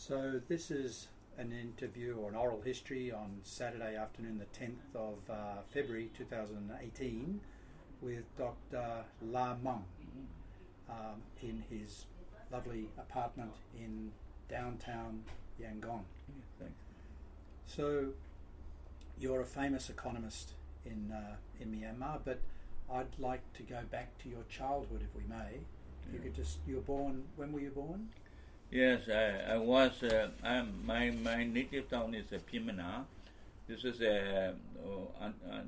So this is an interview or an oral history on Saturday afternoon, the 10th of February 2018, with Dr. Hla Maung in his lovely apartment in downtown Yangon. Yeah, thanks. So you're a famous economist in Myanmar, but I'd like to go back to your childhood, if we may. If you could just, you were born, when were you born? Yes, I was. My native town is Pimana. This is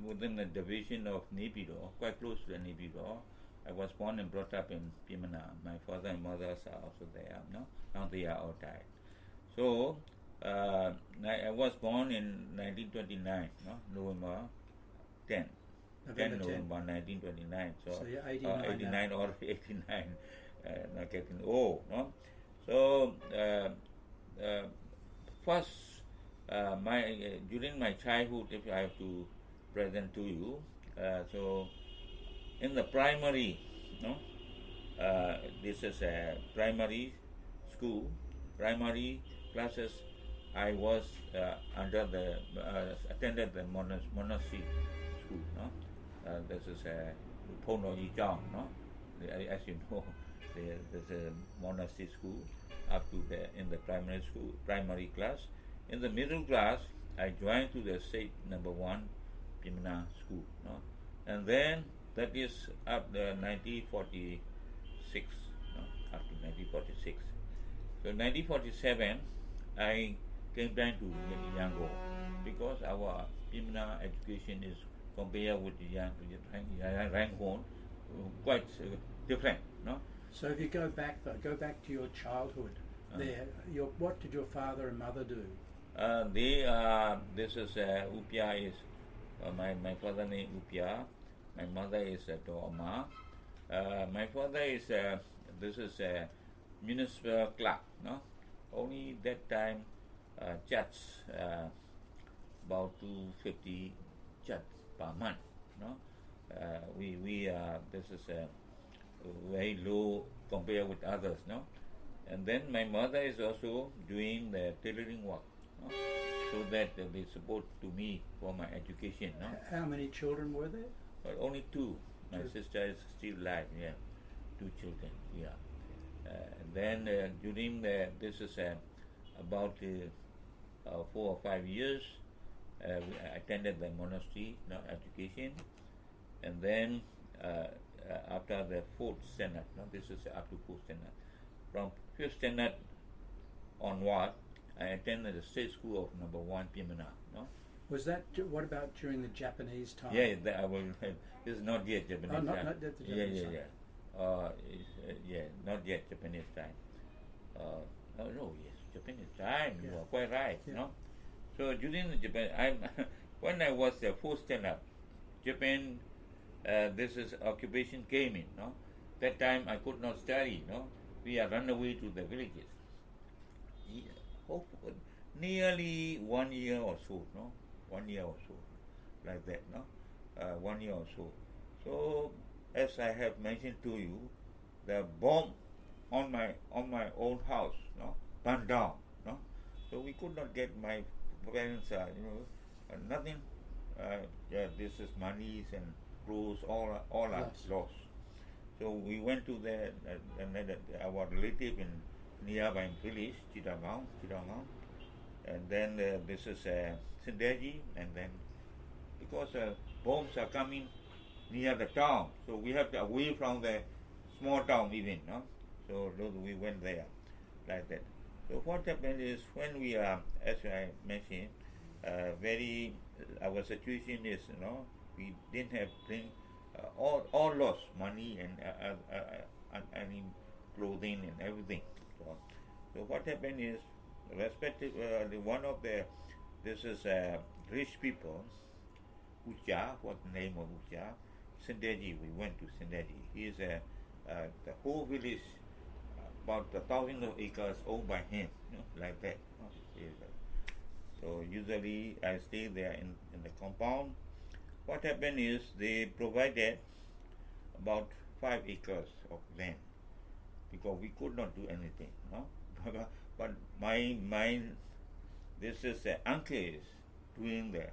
within the division of Naypyidaw, quite close to Naypyidaw. I was born and brought up in Pimana. My father and mother are also there. No, now they are all died. So I was born in 1929. No, November 10. November 1929. So you're 89. 89 or 89. Not getting old. No. So first, during my childhood, if I have to present to you, so in the primary, this is a primary school, primary classes. I was attended the monastery school. This is a Ponoyi Zhang. As you know, there's a monastery school up to in the primary class. In the middle class, I joined to the state number 1 Pimana school, and then that is up to 1946, up to 1946. So 1947, I came down to Yangon because our Pimana education is compared with the Yangon quite different, no. So if you go back to your childhood there. What did your father and mother do? This is Upia is my father name Upia. My mother is Doma. My father is this is a municipal clerk. No, only that time judge about 250 judge per month. No, we this is very low compared with others. No. And then my mother is also doing the tailoring work, so that they support to me for my education. No? How many children were there? Only 2. My sister is still alive. Yeah, 2 children. Yeah. And then during this is about 4 or 5 years, I attended the monastery education, and then after the 4th standard, this is up to 4th standard. From 5th standard onward, I attended the state school of number 1 Pimana. No? Was that? What about during the Japanese time? Yeah, I will. This is not yet Japanese time. Not the Japanese time. Yeah, not yet Japanese time. No, yes, Japanese time. Yeah. You are quite right. Yeah. No. So during the Japan, when I was 4th standard, Japan, this is occupation came in. No, that time I could not study. No. We are run away to the villages. Nearly 1 year or so, no? 1 year or so, like that, no? 1 year or so. So, as I have mentioned to you, the bomb on my own house, no, burned down, no. So we could not get my parents, nothing. This is monies and clothes, all are lost. So we went to our relative in nearby village, Chidamaung, and then this is Sindeji, and then because bombs are coming near the town, so we have to away from the small town even, no? So we went there, like that. So what happened is when we are, as I mentioned, our situation is, we didn't have all lost money and any clothing and everything. So what happened is, one of this is rich people, Ucha, what's the name of Ucha? Sindeji, we went to Sindeji. He is the whole village, about 1,000 acres owned by him, like that. So usually I stay there in the compound. What happened is they provided about 5 acres of land because we could not do anything, no? But this is uncle is doing the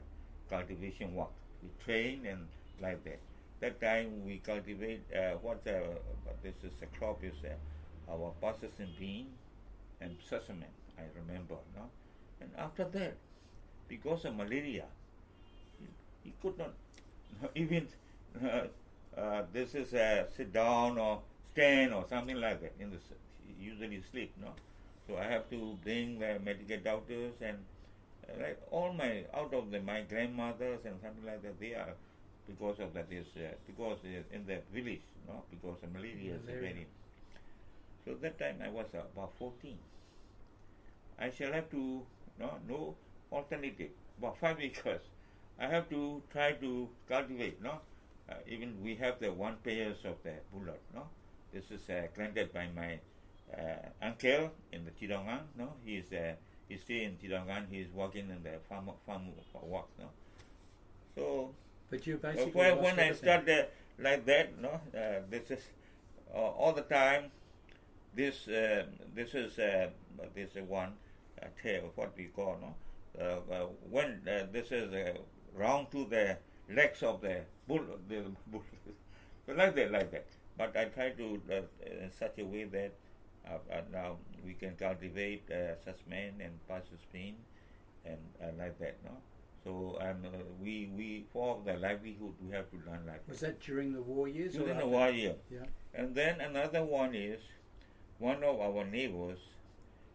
cultivation work. We train and like that. That time we cultivate this is a crop is our pulses and bean and sesame. I remember, no. And after that, because of malaria, he could not even this is sit down or stand or something like that. He usually sleep, no. So I have to bring the medical doctors and like all my my grandmothers and something like that. They are because of that is because in the village, no, because of malaria is very. So that time I was about 14. I shall have to no alternative. About 5 acres. I have to try to cultivate, no. Even we have the 1 pairs of the bullet, no. This is granted by my uncle in the Tidongan, no. He stay in Tidongan. He is working in the farm work, no. So, but you basically when I start like that, no. This is all the time. This is one tail, what we call, no. When this is round to the legs of the bull, so like that. But I try to in such a way that now we can cultivate sesame and pulses bean and like that, no. So we for the livelihood we have to learn like that. Was that during the war years? During the war year. Yeah. And then another one is one of our neighbors.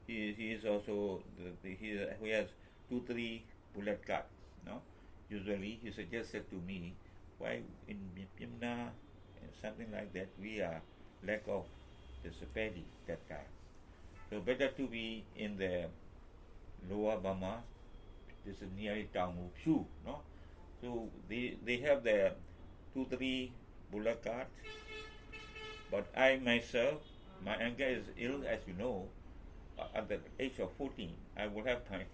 He is also he has 2-3 bullet cards, no. Usually he suggested to me, why in Myanmar and something like that we are lack of this paddy that time. So better to be in the lower Burma. This is near Hla Maung, no. So they have the 2-3 bullet cards. But I myself, my uncle is ill, as you know. At the age of 14, I will have time.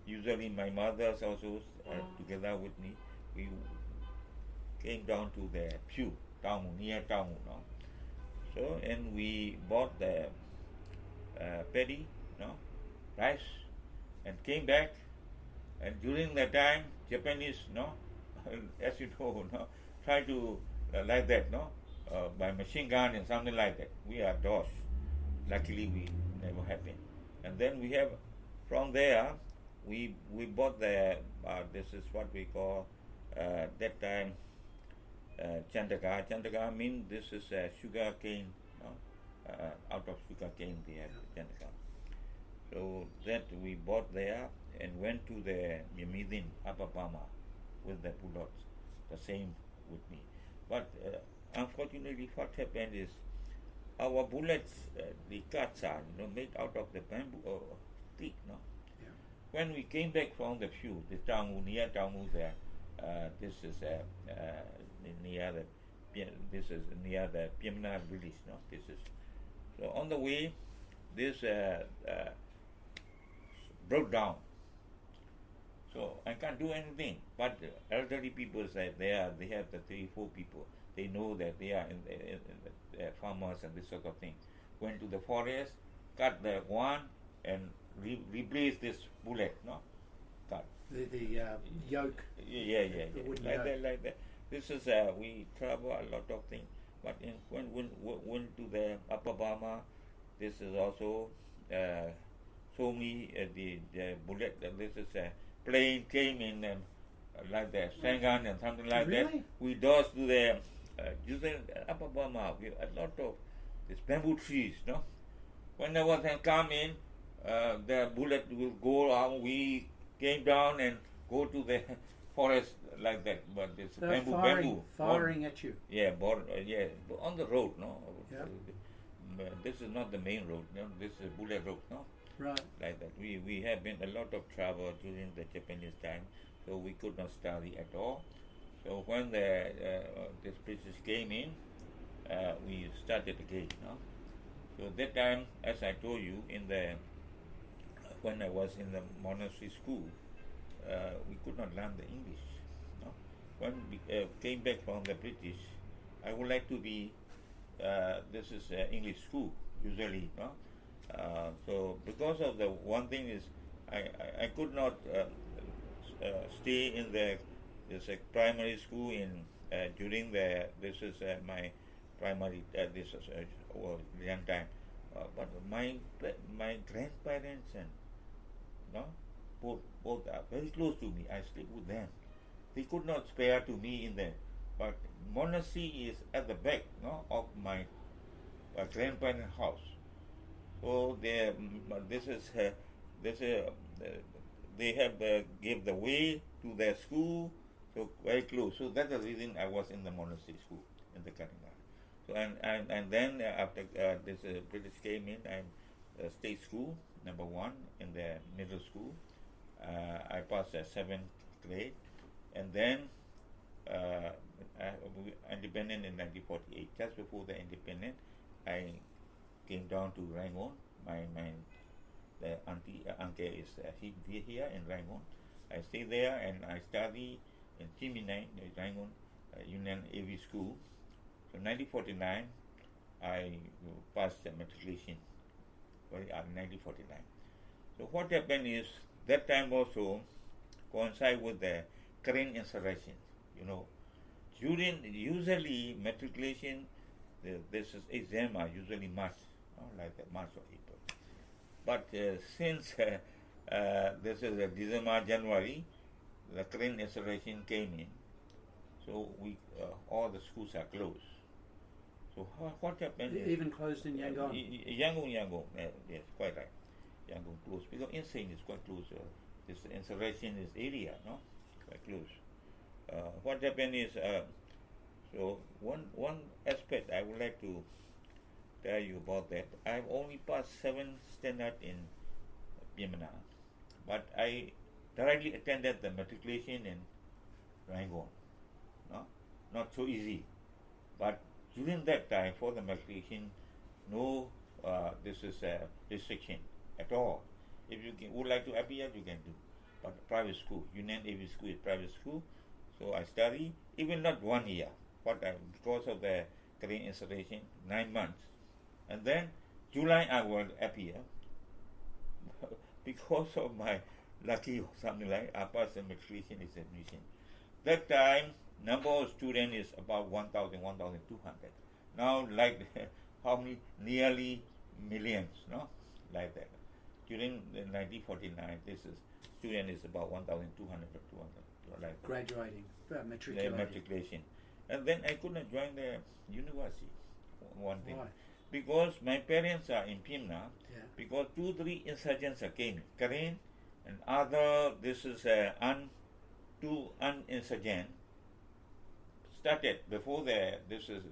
Usually my mother's also together with me. We came down to the Pew, near Hla Maung, no. So, and we bought the paddy, no, rice, and came back. And during that time, Japanese, no, as you know, no, try to like that, no, by machine gun and something like that. We are dodged. Luckily, we never happened. And then we have, from there, we bought the, this is what we call, that time, Chandaka. Chandaka means this is sugar cane, no? Out of sugar cane they have Chandaka. So that we bought there and went to the Yamidin, Upper Burma, with the bullets, the same with me. But unfortunately what happened is, our bullets, the cuts are made out of the bamboo stick, no? Yeah. When we came back from the Pew, the Hla Maung, near Hla Maung there, this is near the Pyamna village, no? This is so on the way. This broke down. So I can't do anything. But elderly people say they have the 3-4 people. They know that they are in the farmers and this sort of thing. Went to the forest, cut the one, and replace this bullet, no? Cut. The yoke. Yeah. Like that. This is we travel a lot of things. But when went to the Upper Burma, this is also show me the bullet. This is a plane came in like the Shangan and something like really? that. We dodged to the using Upper Burma. We have a lot of these bamboo trees, no. Whenever they come in, the bullet will go out. We came down and go to the forest like that. But this bamboo firing at you. Yeah, on the road, no. Yeah. This is not the main road, no. This is a bullet road, no. Right. Like that. We have been a lot of travel during the Japanese time, so we could not study at all. So when this British came in, we started again, no. So that time, as I told you, when I was in the monastery school, we could not learn the English, no. When we came back from the British, I would like to be. This is English school usually, no. So because of the one thing is, I could not stay in the primary school in during the this is my primary this is young time, but my grandparents and no both are very close to me. I stayed with them. They could not spare to me in there, but monastery is at the back of my grandparents' house. So they have gave the way to their school, so very close. So that's the reason I was in the monastery school in the Kalinga. So and then after this British came in, I state school #1 in the middle school. I passed the 7th grade, and then independent in 1948. Just before the independence, I came down to Rangoon. The uncle is here in Rangoon. I stay there and I study in Chiminai, Rangoon Union AV School. So 1949, I passed the matriculation. 1949. So what happened is that time also coincide with the Korean insurrection. Usually matriculation, this is exam are usually March, like the March or April. But since this is December, January, the Korean insurrection came in, so we all the schools are closed. So what happened? Even closed in Yangon. Yangon, yes, quite right. Yangon closed because insane is quite close. This insurrection is area, quite close. What happened is, so one aspect I would like to tell you about that. I've only passed 7th standard in Myanmar, but I directly attended the matriculation in Rangoon. Not so easy, but during that time for the matriculation, no this is a restriction at all. If you would like to appear, you can do. But private school, Union AV School is private school, so I study even not 1 year. Because of the Korean insurrection, 9 months, and then July I will appear. Because of my lucky or something like, I passed the matriculation examination. That time, number of students is about 1,000, 1,200. Now, like how many? Nearly millions, like that. During 1949, this is student is about 1,200 or 200, like that. Graduating, matriculation. And then I could not join the university. One thing. Why? Because my parents are in Pimna, Yeah. because 2-3 insurgents came, Korean and other, this is two insurgent started before this is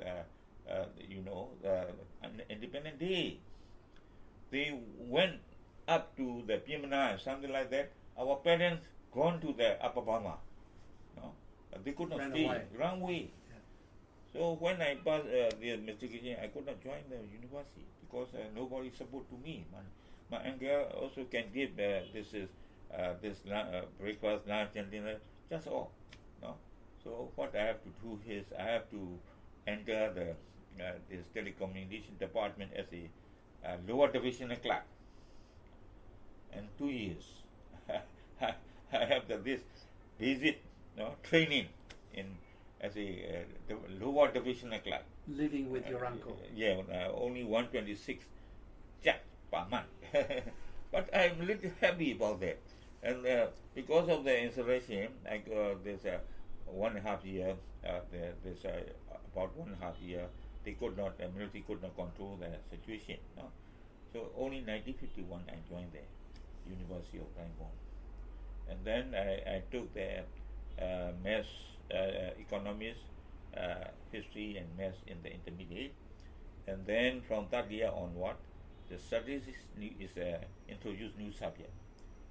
Independent Day. They went up to the Pimna, something like that. Our parents gone to the Upper Burma. They could not run away. So when I passed the matriculation, I could not join the university because nobody support to me. My uncle also can give this breakfast, lunch, and dinner, just all. So what I have to do is I have to enter this telecommunication department as a lower divisional clerk. And 2 years, I have this basic training in as a lower divisional clerk. Living with your uncle. Only 126 chak per month. But I'm a little happy about that. And because of the insurrection, there's 1.5 year, there's about 1.5 year, the military could not control the situation. So only 1951 I joined the University of Rangoon. And then I took the maths, Economist, history and maths in the intermediate. And then from that year onward, the studies is introduced new subject.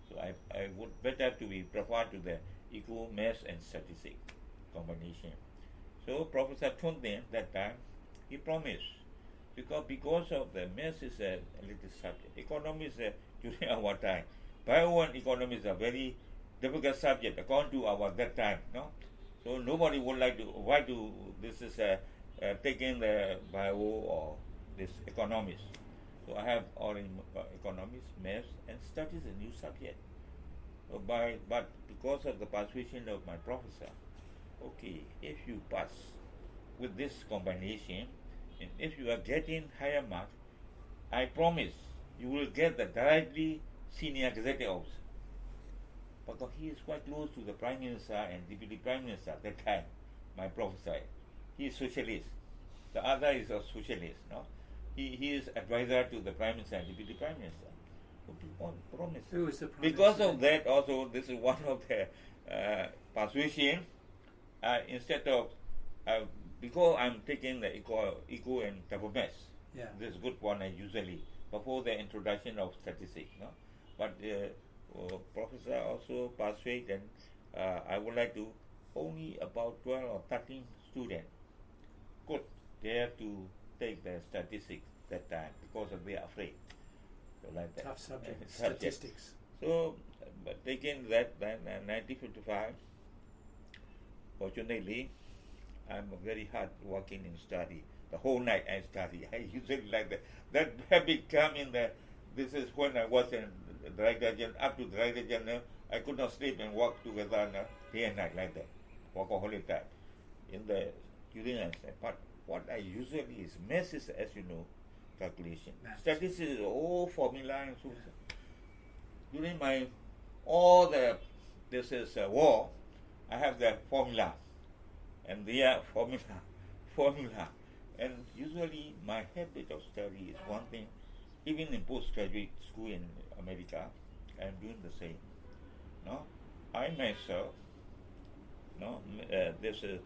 So I would better to be preferred to the eco, maths and statistics combination. So Professor Chonten that time, he promised, because of the maths is a little subject. Economics during our time, bio and economics are very difficult subject according to our that time. So nobody would like to, why do this is taking the bio or this economics. So I have all in economics, maths, and studies a new subject. But because of the persuasion of my professor, okay, if you pass with this combination, and if you are getting higher marks, I promise you will get the directly senior gazetted officer. Because he is quite close to the Prime Minister and Deputy Prime Minister at that time, my professor. He is socialist. The other is a socialist, no? He is advisor to the Prime Minister and Deputy Prime Minister. Promise. Who was the Prime Because Minister of that also, this is one of the persuasion. Instead of, because I'm taking the eco and double maths, Yeah. this is good one usually, before the introduction of statistics, no? But professor also persuaded, I would like to, only about 12 or 13 students could dare to take the statistics that time because of they are afraid. So like that. Tough subject, Subject. statistics. So, but taking that, then 1955, fortunately, I'm very hard working in study. The whole night I study. I usually like that. That habit come in the, this is when I was in Director General, up to Director General, I could not sleep and work together day and night like that. Workaholic type. In the, during I said, but what I usually is maths is, as you know, calculation. Maths. Statistics is all formula and so. During my, all the, this is war, I have the formula. And they are formula. And usually my habit of study is one thing. Even in postgraduate school in America, I am doing the same. No, I myself, no, there's a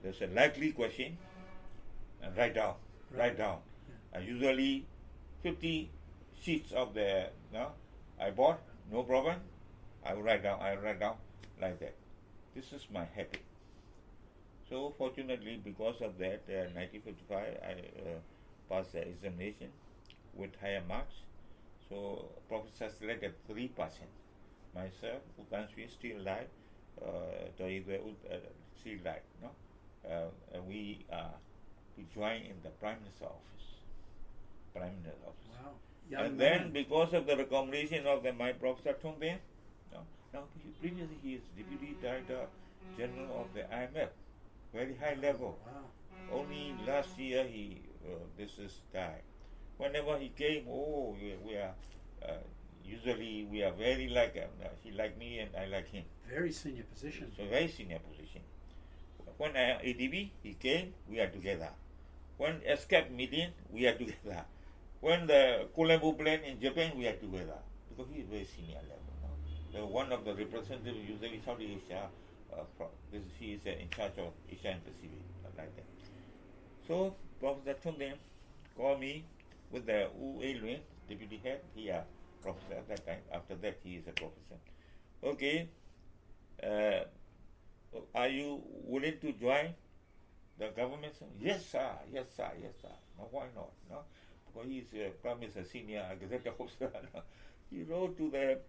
there's a likely question, and write down. Yeah. Usually, 50 sheets of the, no, I bought, no problem. I will write down like that. This is my habit. So fortunately, because of that, 1955, I passed the examination with higher marks. So professor selected 3%. Myself, Utan Sui, still alive, still alive, no? And we joined in the Prime Minister's office. Wow. Young And man. then because of the recommendation of my professor Tongden, no, now previously he is Deputy Director General of the IMF, very high level. Wow. Only last year he, this is died. Whenever he came, we are, usually we are very like, he like me and I like him. Very senior position. So very senior position. When ADB, he came, we are together. When escape meeting, we are together. When the Colombo plan in Japan, we are together. Because he is very senior level. No? One of the representatives, usually South Asia, he is in charge of Asia and Pacific, like that. So Professor Tongden called me with the Wu Ei-luen, deputy head, he is professor at that time. After that, he is a professor. Okay, are you willing to join the government? Yes, sir. No, why not? No, because he is Prime Minister senior executive officer. No? He wrote to the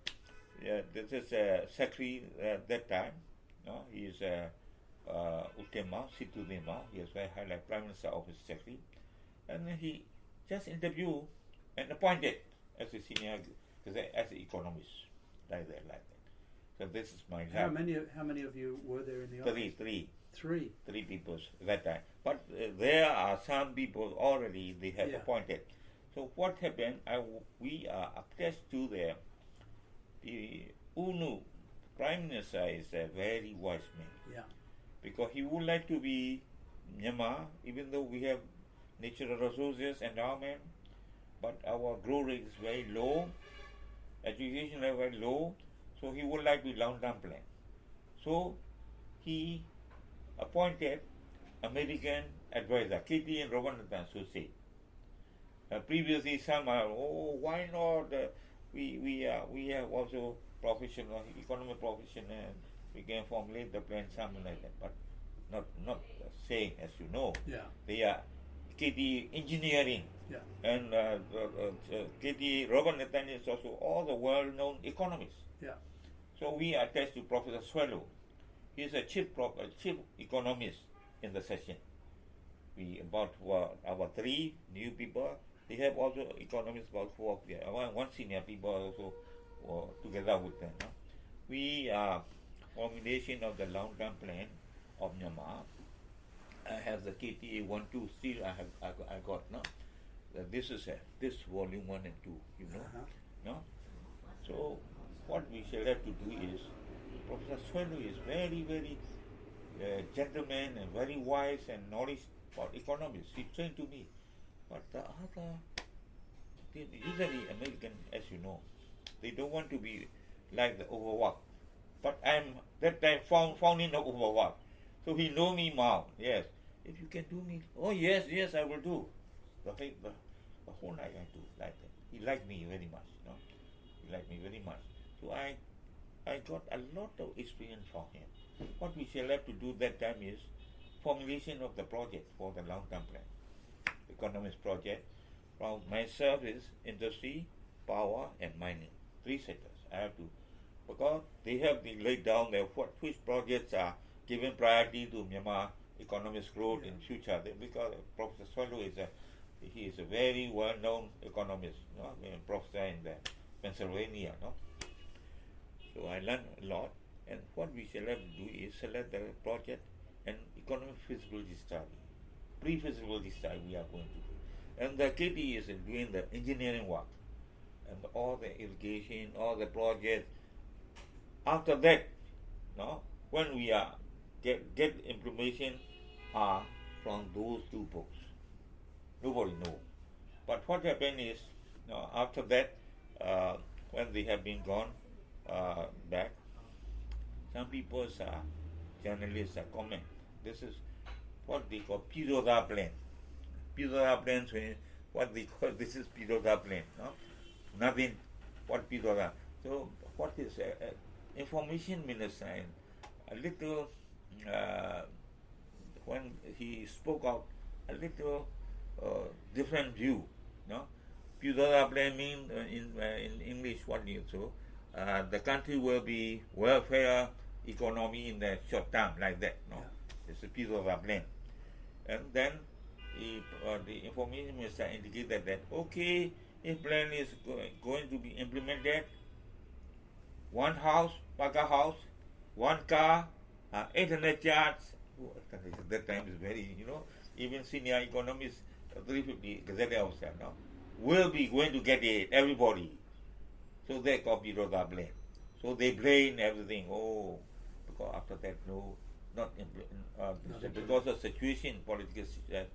this is secretary that time. No, he is Utema Situdema. He is very high like Prime Minister Office secretary, and he just interviewed and appointed as a senior as an economist, like that. So this is my How life. many of you were there in the office? Three people at that time. But there are some people already they have appointed. So what happened? We are attached to the UNU. Prime Minister is a very wise man. Yeah. Because he would like to be Myanmar, even though we have natural resources, endowment, but our growth rate is very low, education level very low, so he would like to be long-term plan. So he appointed American advisor, Katie and Robert Nathan Associate. Previously, some are, why not? We have also professional, economic professional, we can formulate the plan, something like that, but not saying, as you know. Yeah. They are KT engineering. Yeah. And KT Robert Nathan is also all the well-known economists. Yeah. So we are attached to Professor Swallow. He is a chief economist in the session. we about our 3 new people. They have also economists about 4 of them. One senior people also together with them. No? We are formulation of the long-term plan of Myanmar. I have the KTA 1, 2 still I got no. This is this volume 1 and 2. You know, no. So what we shall have to do is, Professor Swelu is very gentleman and very wise and knowledge about economics. He trained to me, but the other, usually American, as you know, they don't want to be like the overworked. But I'm that time found in the overworked. So he know me now. Yes, if you can do me, oh yes, I will do. The whole night I do like that. He liked me very much. You know? He liked me very much. So I got a lot of experience from him. What we shall have to do that time is formulation of the project for the long-term plan. Economist project. From myself is industry, power and mining. 3 sectors. I have to, because they have been laid down there which projects are given priority to Myanmar economist growth in future. Because Professor Swelu is a very well-known economist, no? Professor in Pennsylvania. No? So I learned a lot, and what we shall have to do is select the project and economic feasibility study. Pre-feasibility study we are going to do. And the KT is doing the engineering work and all the irrigation, all the projects. After that, no, when we are get information are from those 2 books. Nobody knows. But what happened is, after that, when they have been gone back, some people journalists comment. This is what they call Piroda plan. Piroda plan, what they call, this is Piroda plan. No? Nothing, what Piroda. So what is information minister, a little, when he spoke out, a little different view. No? Piroda plan means in English, what do you so? The country will be welfare economy in the short term, like that. No, it's a piece of a plan. And then the information minister indicated that okay, if plan is going to be implemented, 1 house, Paga house, 1 car, 800 yards. That time is very, even senior economists, 350 Gazette officer now, will be going to get it, everybody. So they copied the plan. So they blame everything. Oh, because after that, no, not because of situation, political situation.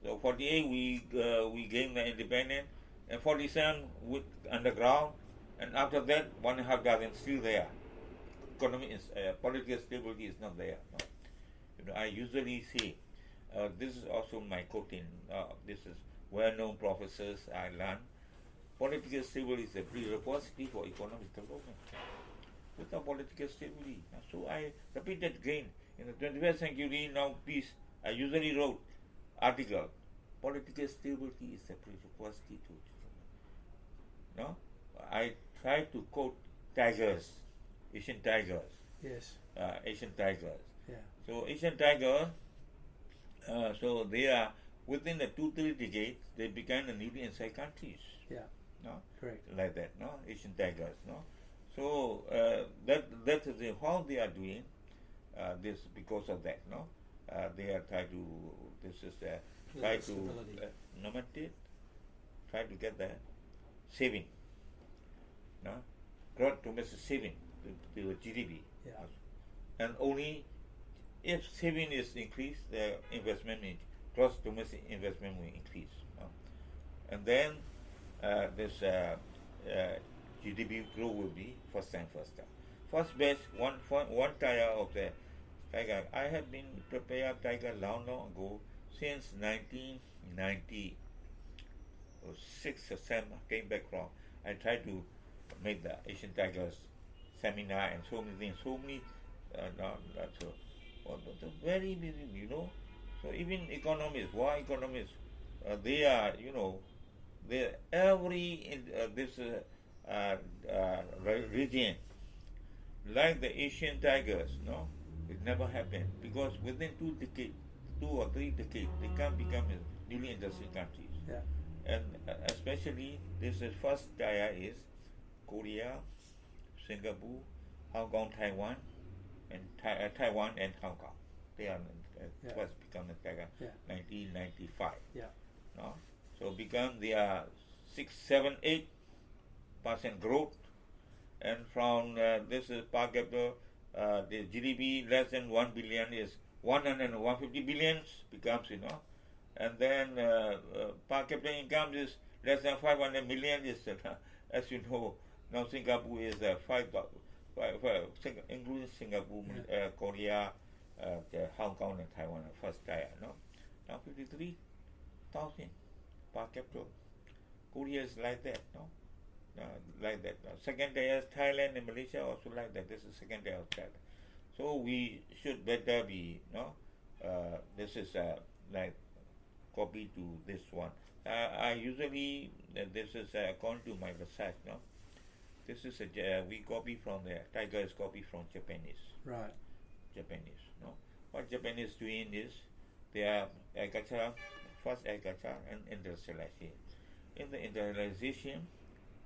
So 48 we gained the independence, and 47 with underground, and after that 1.5 dozen still there. Economic is political stability is not there. No. I usually say this is also my quoting. This is well-known professors I learned. Political stability is a prerequisite for economic development. Without political stability. So I repeated again. In the 21st century, now peace, I usually wrote article. Political stability is a prerequisite to development. No? I try to quote tigers, Asian tigers. Yes. Asian tigers. Yeah. So Asian tigers, so they are, within the 2-3 decades, they became the newly inside countries. Yeah. No? Correct. Like that, no? Asian tigers, no? So that is how they are doing this because of that, no? They are trying to, this is try to nominate, try to get the saving, no? Gross domestic saving to GDP. Yeah. And only if saving is increased, the investment, gross domestic investment will increase. No? And then this GDP growth will be first time. First batch, one tiger of the tiger. I have been prepared tiger long ago, since 1990 or 6 or 7 came back from. I tried to make the Asian tigers seminar and so many things, very busy, So even economists, why economists? They are, they every region, like the Asian tigers, no, it never happened because within 2 decades, 2 or 3 decades, they can become newly industrial countries. Yeah. And especially, this is first tier is Korea, Singapore, Hong Kong, Taiwan, and Taiwan and Hong Kong. They are first become the tiger 1995. Yeah. No? So become they are 6-7-8% growth, and from this is per capita, the GDP less than 1 billion is 150 billions becomes, and then per capita income is less than 500 million is, as you know, now Singapore is 5, including Singapore, Korea, Hong Kong and Taiwan, first tier, now 53,000 per capita. Korea is like that, like that. Second tier is Thailand and Malaysia also like that. This is second tier of Thailand. So we should better be, this is like copy to this one. I usually, this is according to my research, this is we copy from the tiger is copied from Japanese. Right. Japanese, What Japanese doing is they are agriculture, first agriculture and industrialization. In the industrialization,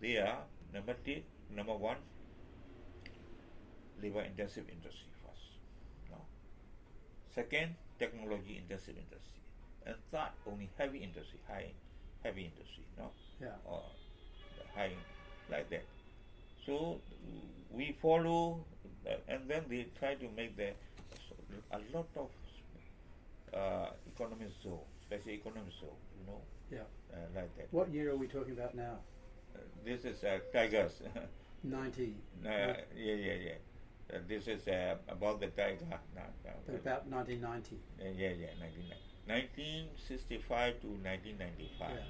they are number one, labor intensive industry first. Second, technology intensive industry. And third, only heavy industry, heavy industry, or high, like that. So we follow, and then they try to make a lot of economist zone, special economist zone, like that. What year are we talking about now? This is tigers. 90. Yeah. This is about the tiger. About 1990. 1965 to 1995. Yeah.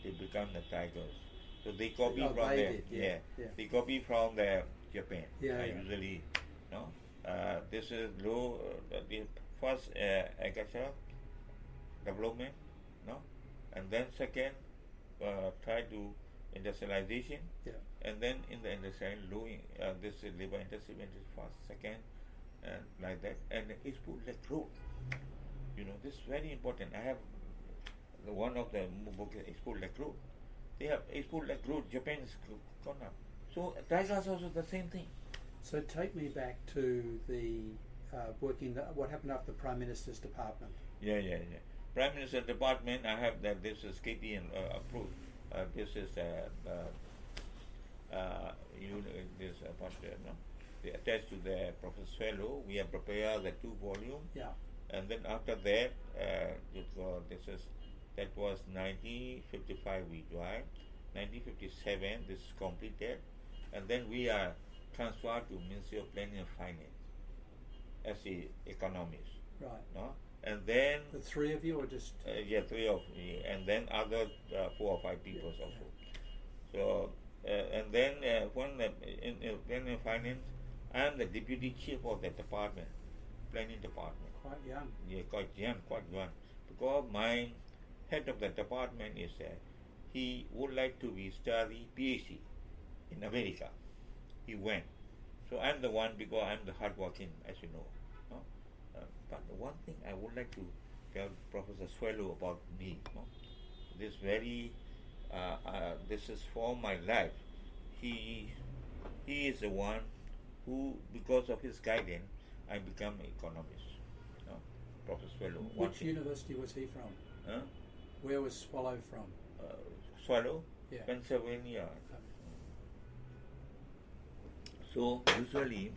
They become the tigers. So they copy from they copy from the Japan. Usually, this is low. The first agriculture development, and then second, try to industrialization, and then in the industrial this is labor intensive industry first, second, and like that, and export-led growth. This is very important. I have one of the book export-led growth. They have export-led growth. Japan is gone up. So tigers also the same thing. So take me back to the what happened after the Prime Minister's department. Yeah. Prime Minister department. I have that. This is KP and approved. This is this they attached to the Professor Fellow. We have prepared the 2 volume. Yeah. And then after that, that was 1955 we joined. 1957 this is completed, and then we are transferred to Ministry of Planning and Finance as a economist. Right. And then the 3 of you, or just 3 of me, and then other 4 or 5 people also. So and then when in Planning and Finance, I am the deputy chief of the department, planning department. Quite young. Yeah, quite young. Because my head of the department is he would like to be study PhD in America. He went. So I'm the one, because I'm the hardworking, as you know. But one thing I would like to tell Professor Swallow about me. This very, this is for my life. He is the one who, because of his guidance, I become an economist. Professor Swallow. Which university was he from? Where was Swallow from? Swallow? Yeah. Pennsylvania. So usually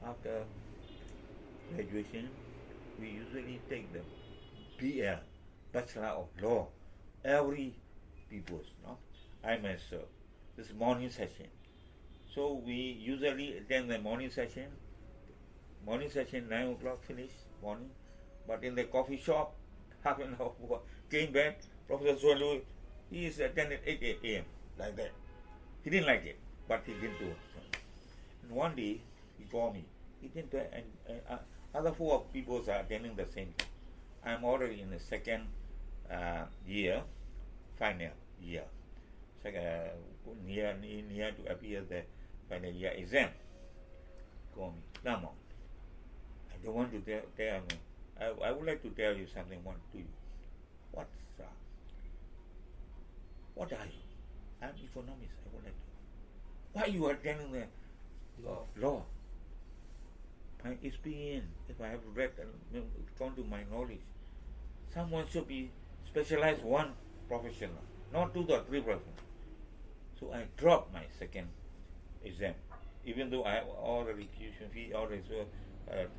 after graduation, we usually take the BL, Bachelor of Law, every people's, I myself. This morning session. So we usually attend the morning session. Morning session 9 o'clock finish morning, but in the coffee shop, half an hour came back. Professor Swallow, he is attended 8 a.m. like that. He didn't like it, but he didn't do it. And one day he called me. He didn't do it, and other 4 people are attending the same thing. I'm already in the second year, final year, near to appear the final year exam. Call me, Hla Maung. I don't want to tell me. I would like to tell you something one to you. What are you? I'm economist. I would like to. Why you are telling the law? My experience, if I have read and gone to my knowledge, someone should be specialized one professional, not two or three professionals. So I dropped my second exam, even though I have all the tuition fee, all the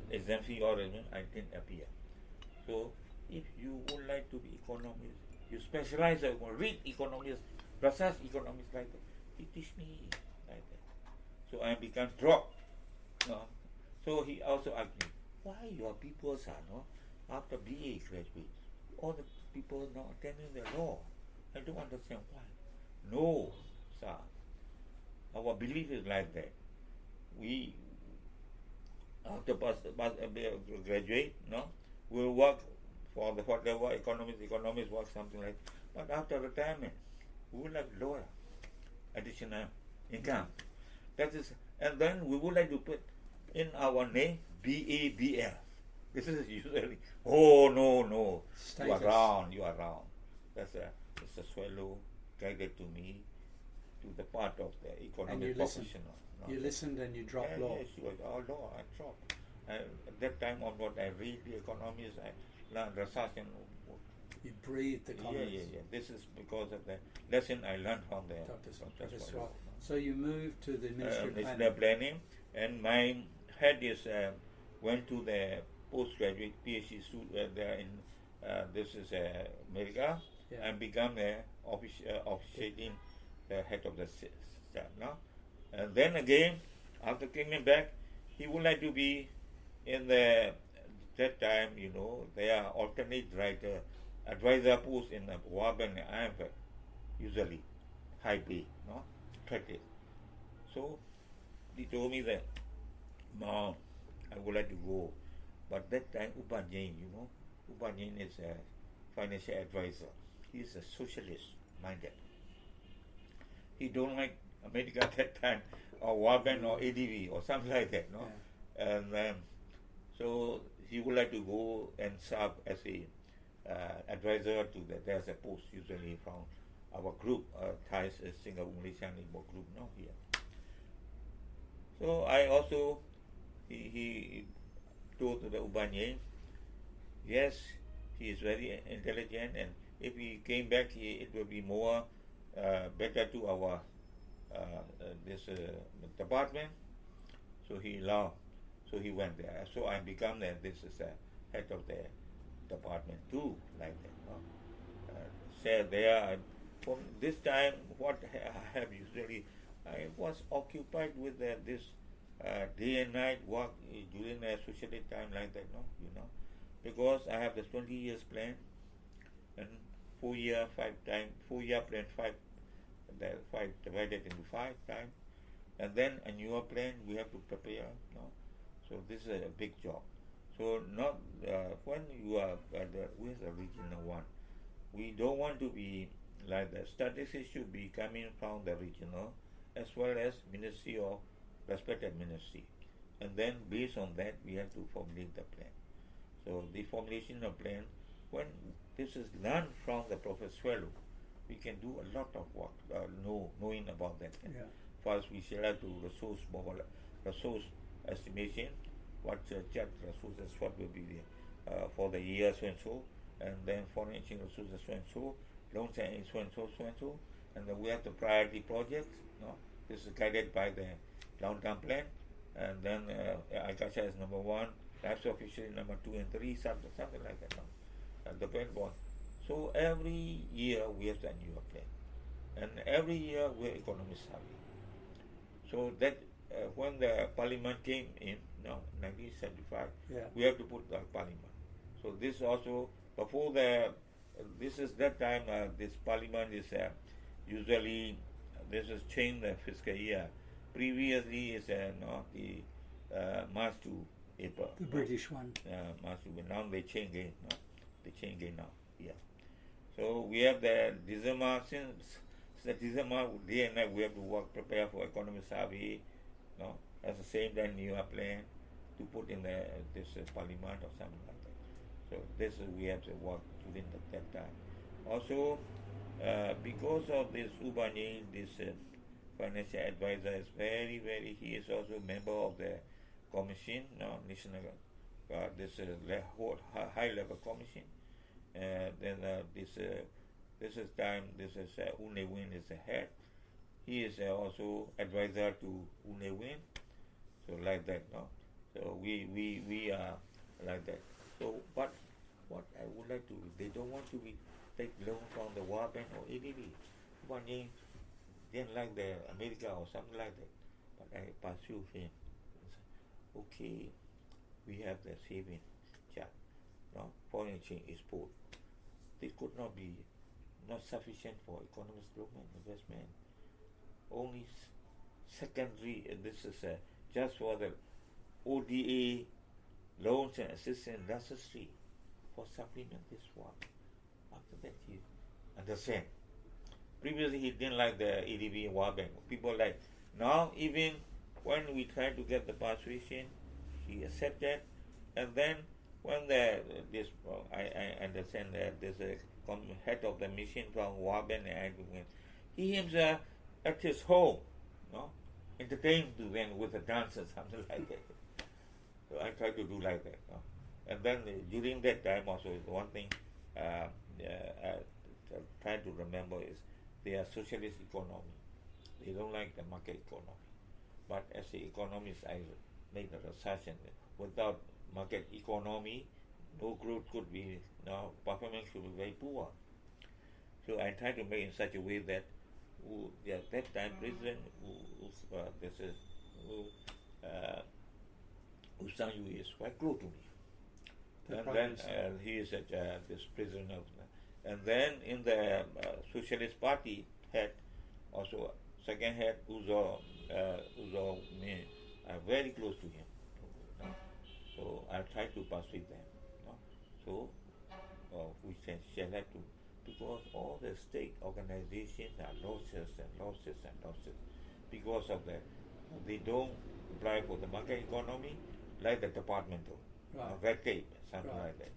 exam fee, all the I didn't appear. So if you would like to be economist, you specialize, read economist, research economist like that. He teach me like that. So I become drop. So he also asked me, why your people are after BA graduate, all the people now attending the law. I don't understand why. No, sir. Our belief is like that. We after graduate, we'll work for the whatever economists work something like. But after retirement, we would like lower additional income. That is, and then we would like to put in our name BABL. This is usually no. Status. You are wrong. That's it's a swallow guided to me to the part of the economic professional. You listened and you dropped law. Yes, law. I dropped. At that time onward, I read the Economist. I learned research and you breathed economics. Yeah. This is because of the lesson I learned from the Dr. Swallow. So you moved to the Ministry of Planning, and my head is went to the postgraduate PhD student there in this is America, and become the officiating the head of the staff now. And then again, after coming back, he would like to be in the that time. There are alternate writer advisor posts in the World Bank and IMF, usually high pay, attractive. So he told me that, Mom, I would like to go. But that time, Upanyain, Upanyain is a financial advisor. He is a socialist minded. He don't like America at that time, or World Bank or ADB or something like that, And so he would like to go and serve as a advisor to there's a post usually from our group, Thai Singapore Malaysian group here. So I also he told the Ubanyen, yes, he is very intelligent, and if he came back, it will be more better to our this department. So he allowed. So he went there. So I become this is head of the department too, like that. Said there. From this time, what I have usually, I was occupied with this day and night work during the socialist time like that, because I have the 20 years plan and 4 year plan, five divided into 5 times, and then a newer plan we have to prepare. So this is a big job. So not when you are with the regional one, we don't want to be like the statistics should be coming from the regional as well as ministry or respected ministry, and then based on that we have to formulate the plan. So the formulation of plan, when this is learned from the Professor Swallow, we can do a lot of work knowing about that. First we shall have to resource estimation, what resources what will be there for the year so and so, and then foreign exchange resources so and so, loans and so and so, and then we have the priority projects. This is guided by the long-term plan, and then agriculture is number 1, livestock fishery number 2 and 3, something like that. The plan one. So every year we have the new plan, and every year we have economic survey. So that when the parliament came in, 1975, we have to put the parliament. So this also before this is that time. This parliament is usually this is changed the fiscal year. Previously is the March to April. The British one. March to April. Now they change again. They change again now. So we have the December, since the December day and night we have to work, prepare for economic survey. At the same time, new plan to put in this parliament or something like that. So this is we have to work during that time. Also, because of this Ubani, this financial advisor is very. He is also a member of the commission, national. This high level commission. Then this is time. This is Une Win is the head. He is also advisor to Une Win. So like that, no. So we are like that. So but what I would like to, they don't want to take loan from the World Bank or ADB. One day, didn't like the America or something like that. But I pursue him. Okay, we have the saving chart, no, foreign exchange export. This could not be not sufficient for economic development investment. Only secondary. This is just for the ODA loans and assistance necessary for supplement this work. After that, he understand. Previously, he didn't like the ADB and World Bank. People like now, even when we try to get the persuasion, he accepted. And then when I understand that there's a head of the mission from World Bank and he himself at his home, no, entertain to them with a dance or something like that. So I try to do like that. No? And then during that time also, one thing I try to remember is they are socialist economy. They don't like the market economy. But as an economist, I make the assertion that without market economy, no growth could be, no performance should be very poor. So I try to make in such a way that that time President Usanyu is quite close to me. And then he is this president of, and then in the Socialist Party head, also second head Uzo me, are very close to him. No? So I try to persuade them. No? So we shall have to, because all the state organizations are losses because of that. They don't apply for the market economy like the departmental, red tape, something like that.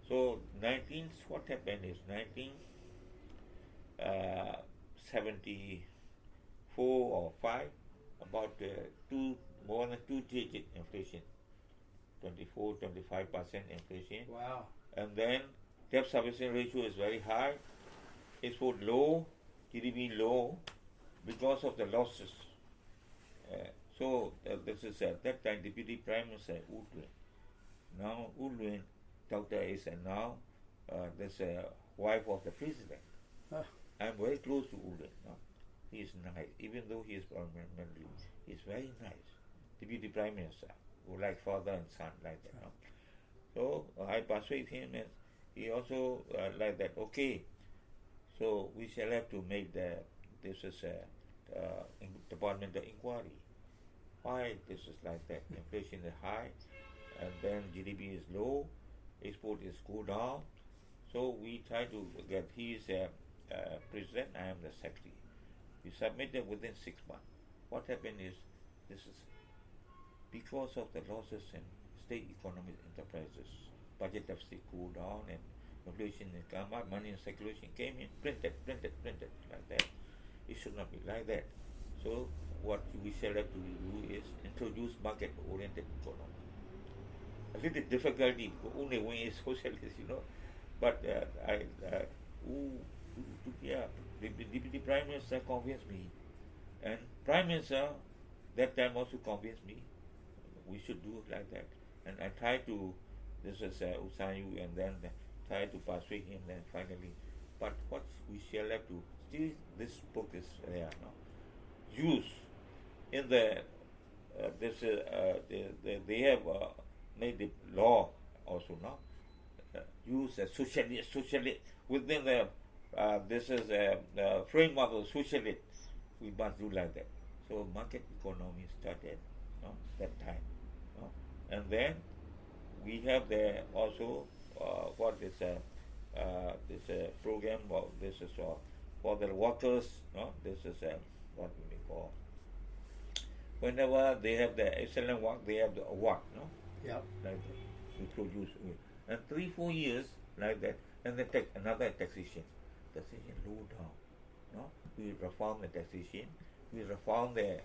So what happened is 1974 or 5, about more than 2-digit inflation, 24-25% inflation. Wow. And then debt servicing ratio is very high, export low, GDP low, because of the losses. So this is at that time Deputy Prime Minister U Lwin. Now U Lwin, Dr. is now this wife of the president. I'm very close to U Lwin. No? He is nice, even though he is permanently. He is very nice. Deputy Prime Minister, who like father and son like that. No? So I persuade him, and he also like that. Okay, so we shall have to make this is departmental inquiry. Why this is like that? Inflation is high, and then GDP is low, export is go down. So we try to get. He is president. I am the secretary. We submitted within 6 months. What happened is this is because of the losses in state economic enterprises. Budget deficit go down and inflation come up. Money in circulation came in, printed like that. It should not be like that. So what we shall have to do is introduce market-oriented economy. A little difficulty, only when it's socialist, But the Deputy Prime Minister convinced me, and Prime Minister that time also convinced me. We should do like that, and I tried to. This is Usanyu, and then try to persuade him. Then finally, but what we shall have to. Still, this book is there now. Use in the they have made the law also now. Use a socialist within the this is the framework of socialist. We must do like that. So market economy started, that time, and then we have the also what is this program of this is for the workers. This is what we call. Whenever they have the excellent work, they have the award. Yeah. Like we produce, And 3-4 years like that, and then another taxation low down. No, we reform the taxation. We reform the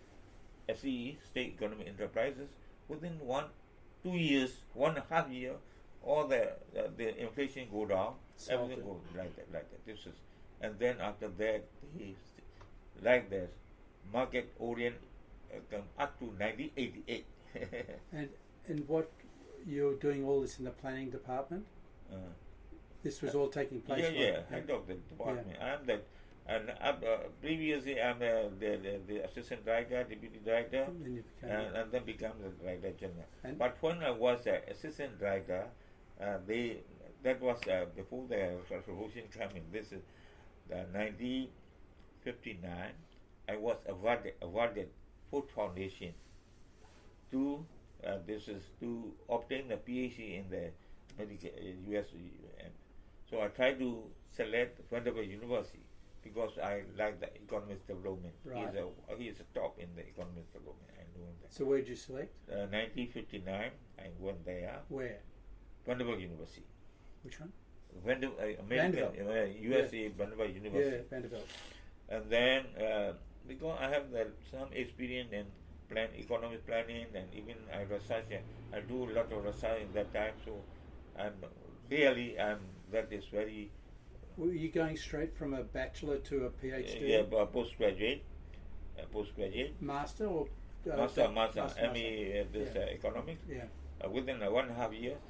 SEE, State Economic Enterprises. Within 1-2 years, 1.5 year, all the inflation go down. Everything goes like that. This is, and then after that, like this, market orient come up to 1988. and what you're doing all this in the planning department? This was all taking place. Head of the department. Yeah. I'm that, and previously I'm the assistant director, deputy director, and then become the director general. But when I was assistant director, that was before the revolution came in. This is 1959. I was awarded Food Foundation to to obtain a PhD in the medical US. So I tried to select Vanderbilt University because I like the economist development. Right. He's a top in the economist development. I know that. So where did you select? 1959. I went there. Where? Vanderbilt University. Which one? Vanderbilt. USA Vanderbilt University. Yeah, Vanderbilt. And then because I have some experience in economic planning, and even I research. I do a lot of research in that time. So that is very. Were you going straight from a bachelor to a PhD? Yeah, postgraduate. Master or? Master. ME economics. Yeah. Within 1.5 years,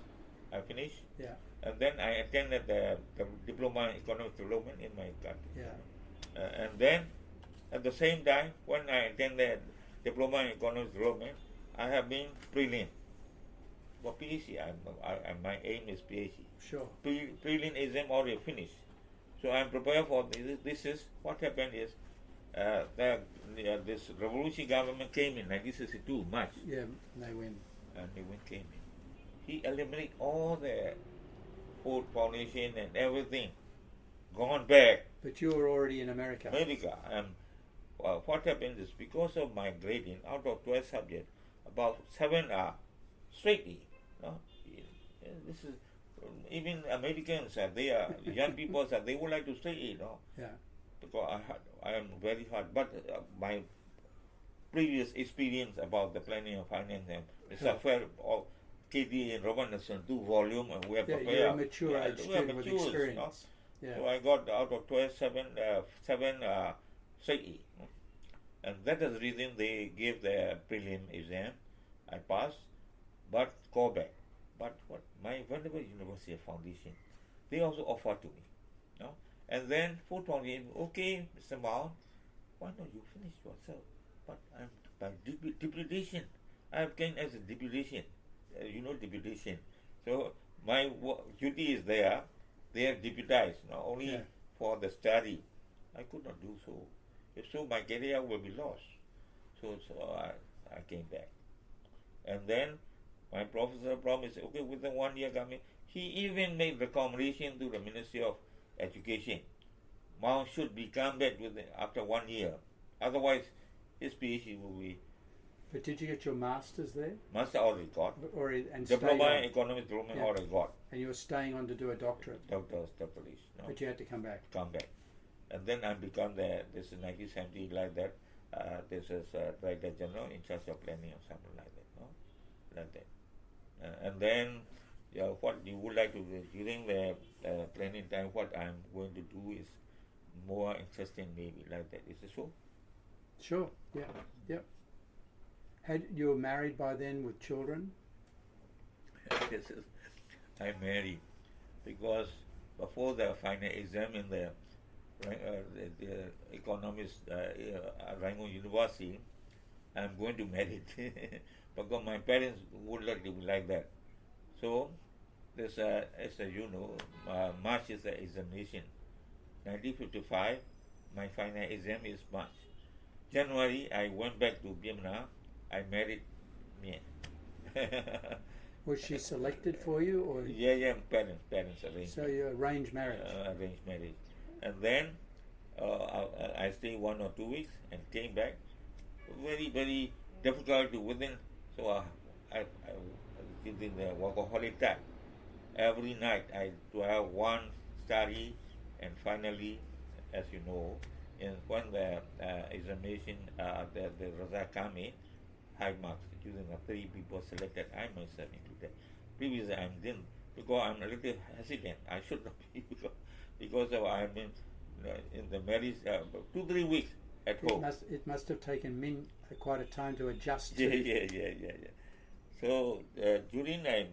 I finished. Yeah. And then I attended the diploma in economic development in my country. Yeah. And then, at the same time, when I attended diploma in economic development, I have been prelim for PhD. My aim is PhD. Sure. Prelim exam already finished, so I'm prepared for this. This is what happened is this revolution government came in 1962 March. Yeah, they win. And they came in. He eliminated all the Food Foundation and everything, gone back. But you were already in America. And what happened is because of my grading, out of 12 subjects, about 7 are straight E. No? This is even Americans they are young people they would like to straight E. No? Yeah. Because I am very hard, but my previous experience about the planning of finance and software of KD and Robert Nelson 2 volume, and we have prepared. You're a mature age student with experience. No? Yeah. So I got out of 12, 7 straight E. And that is the reason they gave the prelim exam. I passed, but go back. But what my Vanderbilt University Foundation, they also offered to me. No? And then Food Foundation, okay, Mr. Maung, why don't you finish yourself? But I'm by deputation. I came as a deputation. Deputation. So my duty is there. They are deputized, not only for the study. I could not do so. If so, my career will be lost. So I came back. And then my professor promised, okay, within 1 year coming, he even made recommendation to the Ministry of Education. Maung should be come back after 1 year. Otherwise, his PhD will be. But did you get your master's there? Master already got. And diploma in economic development already got. And you were staying on to do a doctorate? Doctorate. No. But you had to come back? Come back. And then I become this is 1970 like that. This is Director General in charge of planning or something like that. No? Like that. And then what you would like to do during the planning time, what I'm going to do is more interesting maybe like that. Is it so? Sure. Yeah. Yep. You were married by then with children? I'm married because before the final exam in the Economist Hla Maung University, I'm going to marry because my parents would like that. So this as you know, March is the examination. 1955, my final exam is March. January, I went back to Myanmar. I married me. Was she selected for you, or? Yeah, parents arranged. So you arranged marriage. Arranged marriage, and then I stayed 1 or 2 weeks and came back. Very, very difficult to within. So I did the workaholic time. every night I do have one study, and finally, as you know, when the examination, the result came in, high marks, using the 3 people selected, I myself included. Previously I didn't, because I'm a little hesitant. I should not be, because I've been in the marriage 2-3 weeks at home. It must have taken Min quite a time to adjust to. Yeah. So during I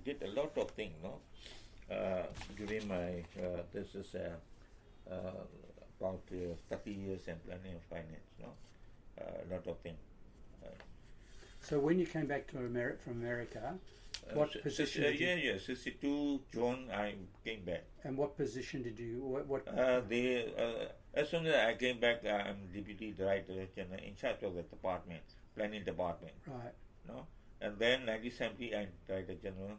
did a lot of things, no? During my this is about 30 years in planning and finance, no? A lot of things. So when you came back to from America, what position? 62 June I came back. And what position did you? As soon as I came back, I'm deputy director general in charge of the department, planning department. Right. No, and then 1970 I'm director general,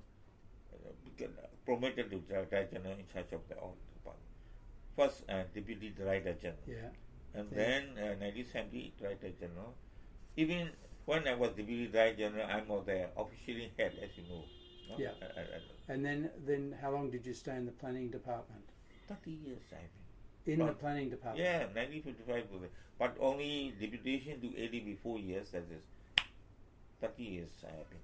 promoted to director general in charge of the all department. First deputy director general. Yeah. And then 1970 director general. Even when I was deputy director general, I'm the officially head, as you know. No? Yeah. And then how long did you stay in the planning department? 30 years, I think. In the planning department? Yeah, 1955. But only deputation to ADB 4 years, that is 30 years, I think.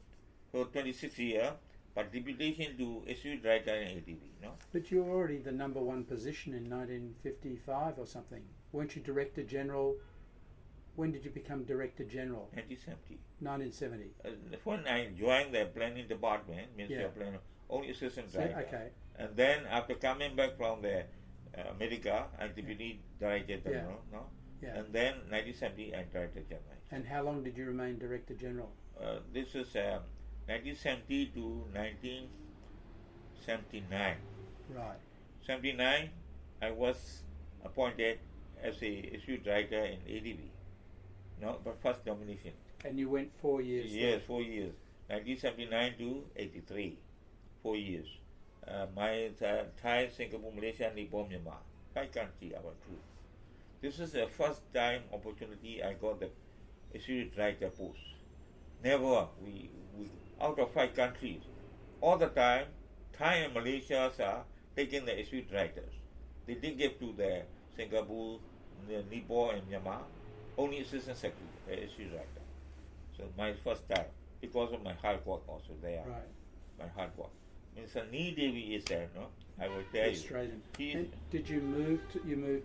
So 26 years, but deputation to SU director in ADB, no? But you were already the number 1 position in 1955 or something. Weren't you director general? When did you become director general? 1970. 1970. When I joined the planning department, Ministry of Planning, only assistant director. Okay. And then after coming back from the America, I'm deputy director general, no? Yeah. And then 1970, I'm director general. And how long did you remain director general? This is 1970 to 1979. Right. 79, I was appointed as a issue director in ADB. No, but first nomination. And you went 4 years? Yes, 4 years. 1979 to 83. 4 years. My Thai, Singapore, Malaysia, Nepal, Myanmar. 5 countries, our group. This is the first time opportunity I got the issue director post. Never. We out of 5 countries. All the time, Thai and Malaysia are taking the issue directors. They didn't give to the Singapore, the Nepal and Myanmar. Only assistant secretary, issue director. So my first time, because of my hard work also there. Right. My hard work. Mr. Nee Devi is there, no? I will tell Australian. you. And did you move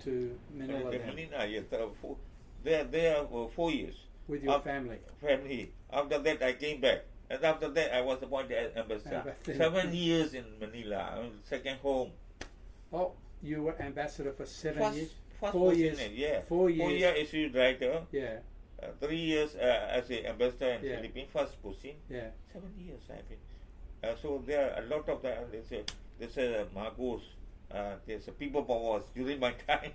to Manila then? Manila, yes. There for 4 years. With your family? Family. After that, I came back. And after that, I was appointed as ambassador. 7 years in Manila, second home. Oh, you were ambassador for 7 years? First 4 years. Yeah. 4 years. 4 years issue director. Yeah. 3 years as an ambassador in Philippines, first posting. Yeah. 7 years I've been. So there are a lot of that. There's a Margos. There's a people powers during my time.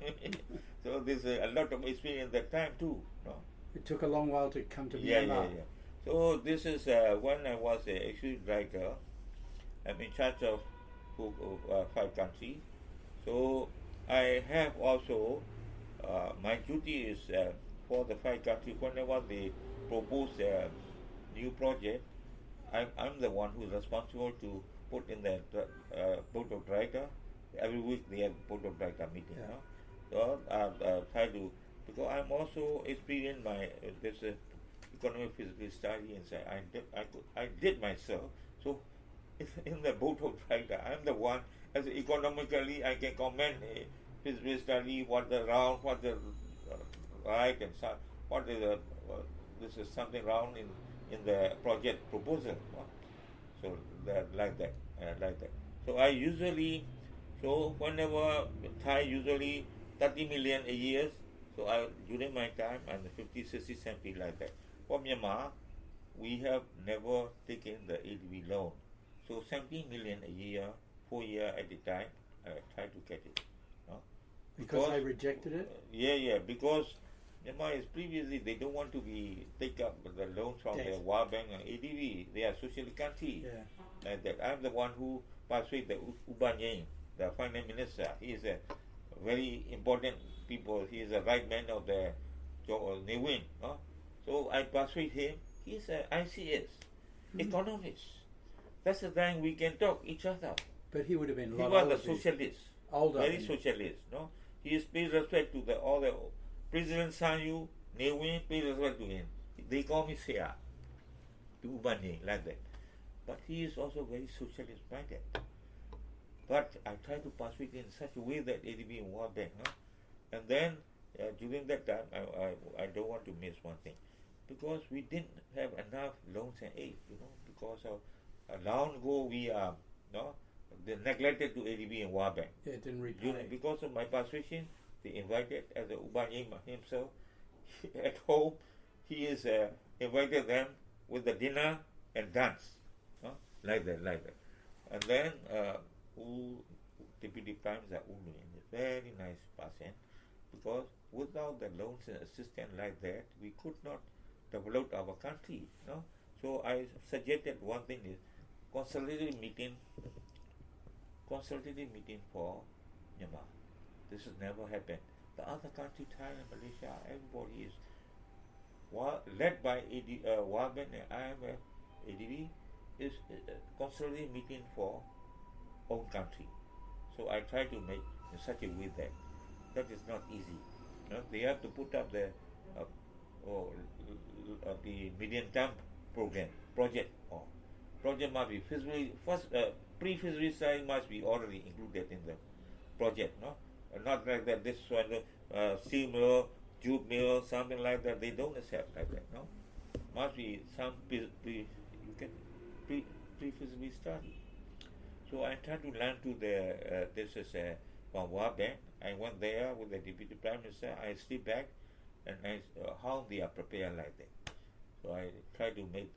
So there's a lot of experience that time too. No? It took a long while to come to Myanmar. Yeah. So this is when I was a issue writer. I'm in charge of 5 countries. So I have also my duty is for the 5 countries. Whenever they propose a new project, I'm the one who is responsible to put in the board of director. Every week they have board of director meeting. Yeah. No? So try to, because I'm also experienced my this economic feasibility study, and I did myself. So in the board of director, I'm the one as economically I can comment feasibility study, what the wrong, what the right, and so what is this is something wrong in the project proposal. So like that. So I usually, whenever Thai usually 30 million a year, so during my time I'm 50, 60, 70 like that. For Myanmar, we have never taken the ADB loan. So 70 million a year, 4 years at a time, I try to get it. No? Because they rejected it? Yeah, because Myanmar is previously, they don't want to take up the loans from the World Bank and ADB. They are socialist country. Yeah. Like that. I'm the one who persuaded the Ubanyang, the finance minister. He is a very important people. He is a right man of the Newin. No? So I persuade him. He is an ICS, economist. That's the time we can talk each other. But he would have been a He lot was older. a socialist, Older. very socialist. No, he paid respect to all the President Sanyu, Ne Win paid respect to him. They call me Sia, to Ubani, like that. But he is also very socialist minded. But I try to persuade in such a way that ADB and World Bank, no? And then during that time, I don't want to miss one thing, because we didn't have enough loans and aid, because of long ago we are they neglected to ADB and World Bank. Yeah, it didn't repay. Because of my persuasion, they invited as a Ubani himself at home. He is invited them with the dinner and dance, like that. And then Deputy Prime Minister Ulu is a very nice person, because without the loans and assistance like that, we could not develop our country. So I suggested one thing is consultative meeting for Myanmar. This has never happened. The other country, Thailand, Malaysia, everybody is led by World Bank and IMF, ADB, is a consultative meeting for own country. So I try to make in such a way that is not easy. They have to put up the medium-term project must be feasibility. First, pre-feasibility study must be already included in the project. Not like that. This one, steel mill, jute mill, something like that. They don't accept like that. Must be some pre-feasibility study. So I tried to learn to this is from World Bank. I went there with the Deputy Prime Minister. I stepped back and how they are prepared like that. So I try to make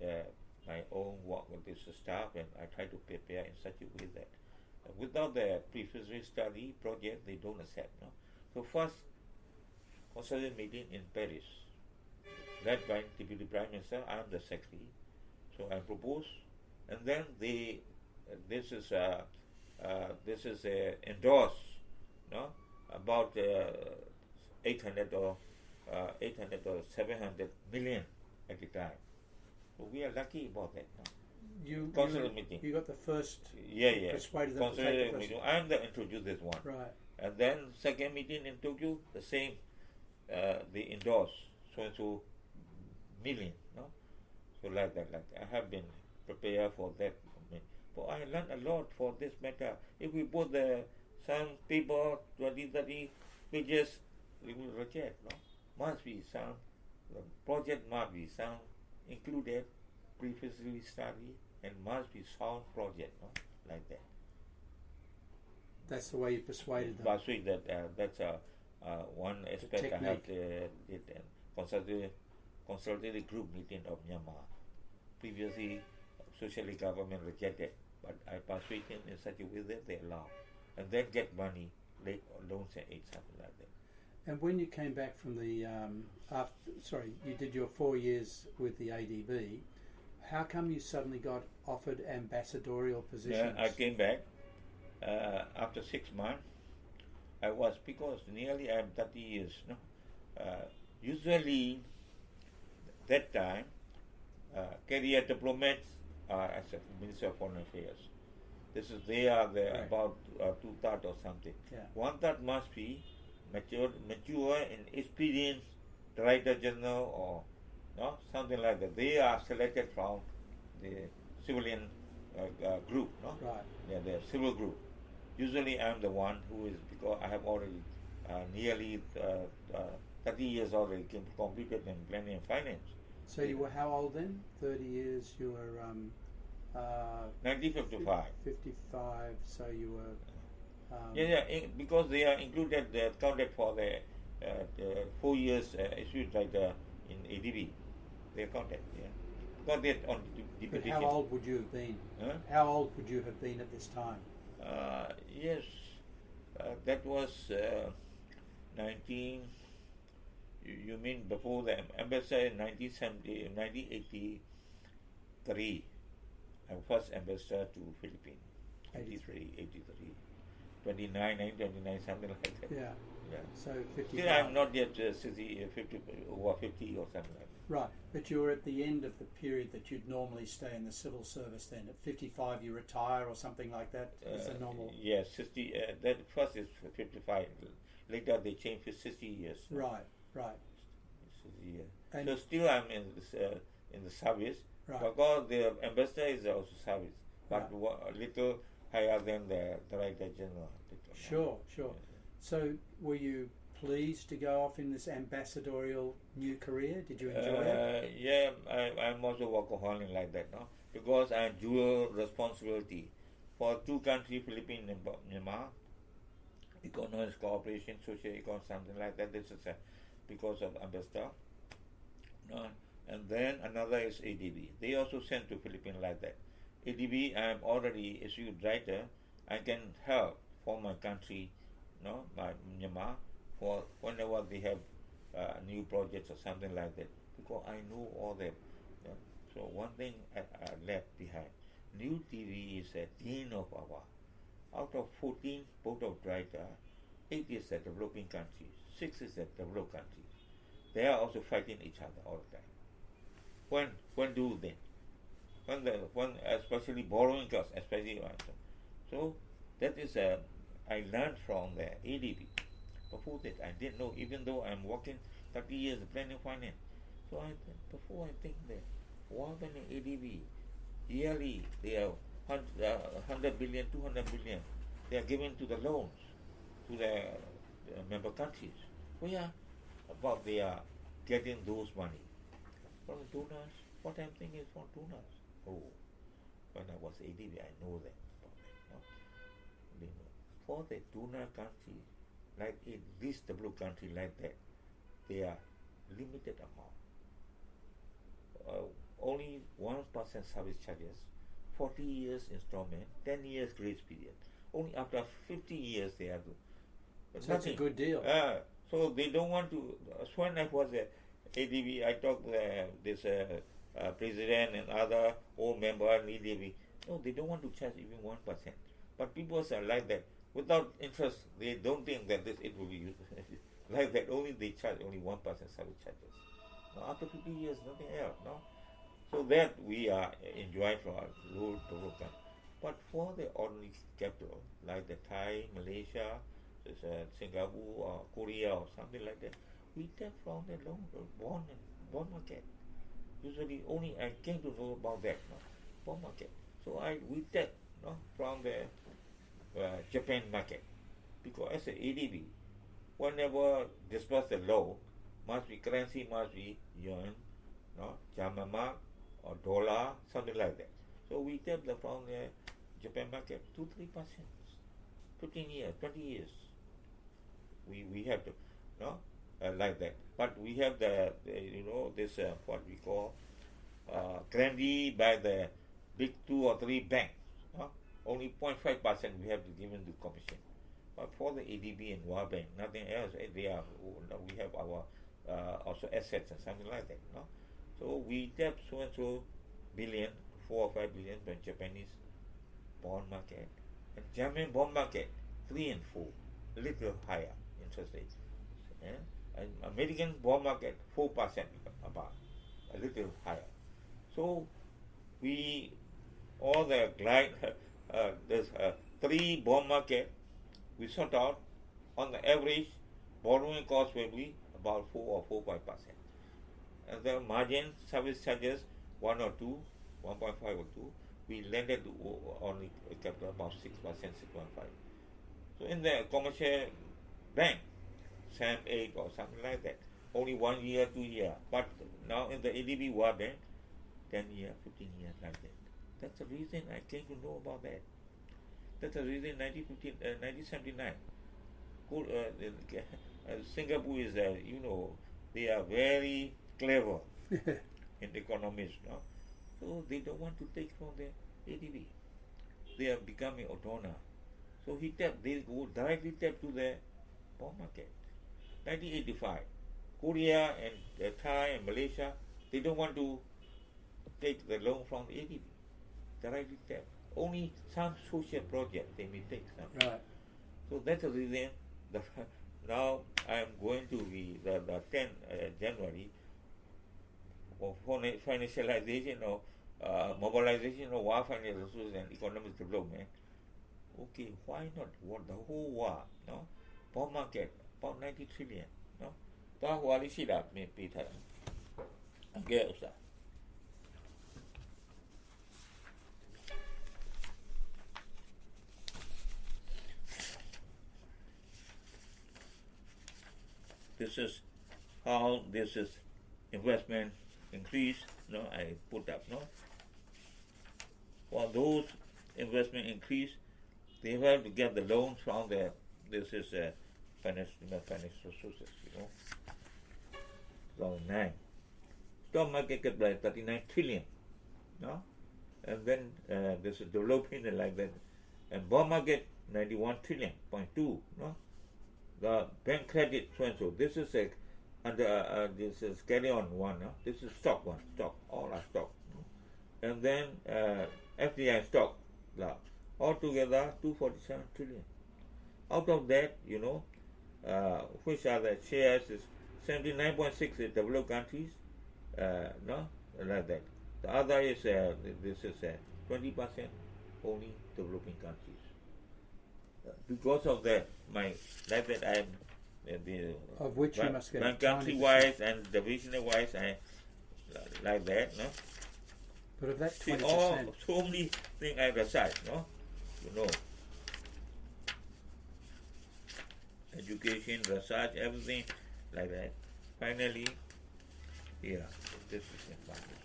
my own work with this staff, and I try to prepare in such a way that without the pre-feasibility study project, they don't accept. So first consultative meeting in Paris, led by Deputy Prime Minister. I am the secretary. So I propose, and then this is endorsed, about 800 or 700 million at the time. So we are lucky about that. You meeting. You got the first. Yeah. Persuaded them to take the first. I am the introduced this one. Right. And then second meeting in Tokyo, the same. They endorse so million. So like that. I have been prepared for that. But I learned a lot for this matter. If we put some paper 20-30 pages, we will reject. Must be some project, must be some included pre-feasibility study, and must be sound project, like that. That's the way you persuaded them. Persuade that that's one aspect I have did consultative group meeting of Myanmar. Previously, socialist government rejected, but I persuade him in such a way that they allow, and then get money, loans and aid, something like that. And when you came back from the you did your 4 years with the ADB. How come you suddenly got offered ambassadorial positions? Yeah, I came back after 6 months. I was, because nearly I am 30 years. Usually, that time, career diplomats are as a Minister of Foreign Affairs. They are right. About 2/3 or something. Yeah. 1/3 must be mature and experienced Director General or something like that. They are selected from the civilian group. Right. Yeah, the civil group. Usually, I am the one who is, because I have already nearly 30 years already completed in planning and finance. So you were how old then? 30 years. You were 1955. 55. So you were. Because they are included, counted for the 4 years issued like in ADB. They are counted. Yeah. Because they on deputation. But how old would you have been? Huh? How old would you have been at this time? Yes, that was 19. You mean before the Ambassa in 1983? I was first ambassador to Philippines. 83, 29, something like that. Yeah. Yeah. So 55. Still, I'm not yet 60, 50, over 50 or something like that. Right, but you're at the end of the period that you'd normally stay in the civil service then. At 55 you retire or something like that is the normal... Yeah, 60, that first is 55. Later they changed to 60 years. Right. 60 years. And so still I'm in the service, right. because the ambassador is also service, but Right. a little higher than the Director General. Sure. So were you pleased to go off in this ambassadorial new career? Did you enjoy it? Yeah, I'm also workaholic like that, no? Because I have dual responsibility for two countries, Philippines and Myanmar. Economist cooperation, social economic, something like that. This is because of ambassador. No? And then another is ADB. They also sent to Philippines like that. ADB, I am already issued writer. I can help for my country, no, my Myanmar, for whenever they have new projects or something like that, because I know all that. Yeah. So one thing I left behind. New TV is a dean of our. Out of 14 board of directors, 8 is the developing countries, 6 is the developed countries. They are also fighting each other all the time. When do they? When especially borrowing costs, especially so that is I learned from the ADB. Before that, I didn't know, even though I'm working 30 years planning finance. So before I think that, what happened in ADB? Yearly, they are 100 billion, 200 billion. They are given to the loans to the member countries. Where about they are getting those money? From the donors. What I'm thinking is from donors. Oh, when I was ADB, I know that. No? For the donor country, like in this developed country like that, they are limited amount. Only 1% service charges, 40 years installment, 10 years grace period. Only after 50 years they have to. So that's a good deal. So they don't want to. When I was at ADB, I talked to this president and other old member in ADB. No, they don't want to charge even 1%. But people are like that. Without interest, they don't think that it will be used like that. Only they charge only 1% service charges. Now, after 50 years, nothing else. No. So that we are enjoying from our low to local. But for the ordinary capital, like the Thai, Malaysia, Singapore, or Korea, or something like that, we take from the loan, bond market. Usually, only I came to know about that, no? Bond market. So we take, no, from the Japan market, because as an ADB, whenever disperse the loan, must be currency, must be yuan, no, German mark, or dollar, something like that. So we take from the Japan market 2-3%, 15 years, 20 years. We have to, no, like that. But we have the this what we call guarantee by the big 2 or 3 banks. No? Only 0.5% we have to give in the commission. But for the ADB and World Bank, nothing else. We have our also assets and something like that. No? So we tap so and so billion, 4 or 5 billion from Japanese bond market, and German bond market 3 and 4, a little higher interest rates, and American bond market 4% about, a little higher. So we all the there's 3 bond market we sort out. On the average, borrowing cost will be about 4 or 4.5%. And the margin service charges 1 or 2, 1.5 or 2. We lended to only capital about 6%, 6.5. So in the commercial bank, SAM 8 or something like that, only 1 year, 2 years. But now in the ADB World Bank, 10 years, 15 years like that. That's the reason I came to know about that. That's the reason 1979. Singapore is, they are very clever in Economist. No? So they don't want to take from the ADB. They are becoming a donor. So they go directly tap to the bond market. 1985, Korea and Thai and Malaysia, they don't want to take the loan from the ADB. Directly tap. Only some social project they may take. Right. So that's the reason now I am going to be the 10th January of financialization or mobilization of war financial resources and economic development. Okay, why not? What the whole war, no? Bond market about 90 trillion, no? That war is it up, maybe that. Okay, sir. This is how this is investment increase. No, I put up. No, for those investment increase, they have to get the loans from the. This is financial sources. 2009. Stock market get like 39 trillion. No, and then this is developing like that, and bond market 91 trillion, 0.2. No. The bank credit so and so. This is a under this is carry on one. No? This is stock one. Stock. All are stock. No? And then FDI stock. Altogether 247 trillion. Out of that, which are the shares is 79.6 in developed countries. No, like that. The other is this is 20% only developing countries. Because of that, I am of which you must get country wise and division wise, I like that, no. But of that 20%, so many things I research, no, education, research, everything like that. Finally, here, this is important.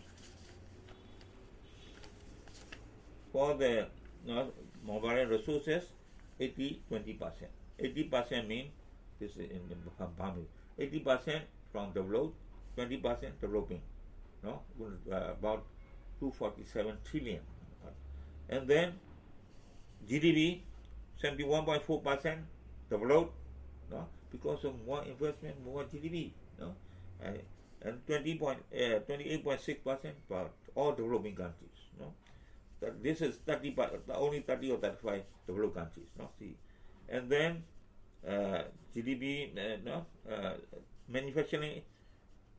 For the mobile resources. 20%. 80% means this is in the family. 80% from developed, 20% developing. No, about 247 trillion. And then GDP 71.4% developed. No, because of more investment, more GDP. No, and 28.6% for all developing countries. No. This is 30, only 30 or 35 developed countries. No, see, and then GDP, manufacturing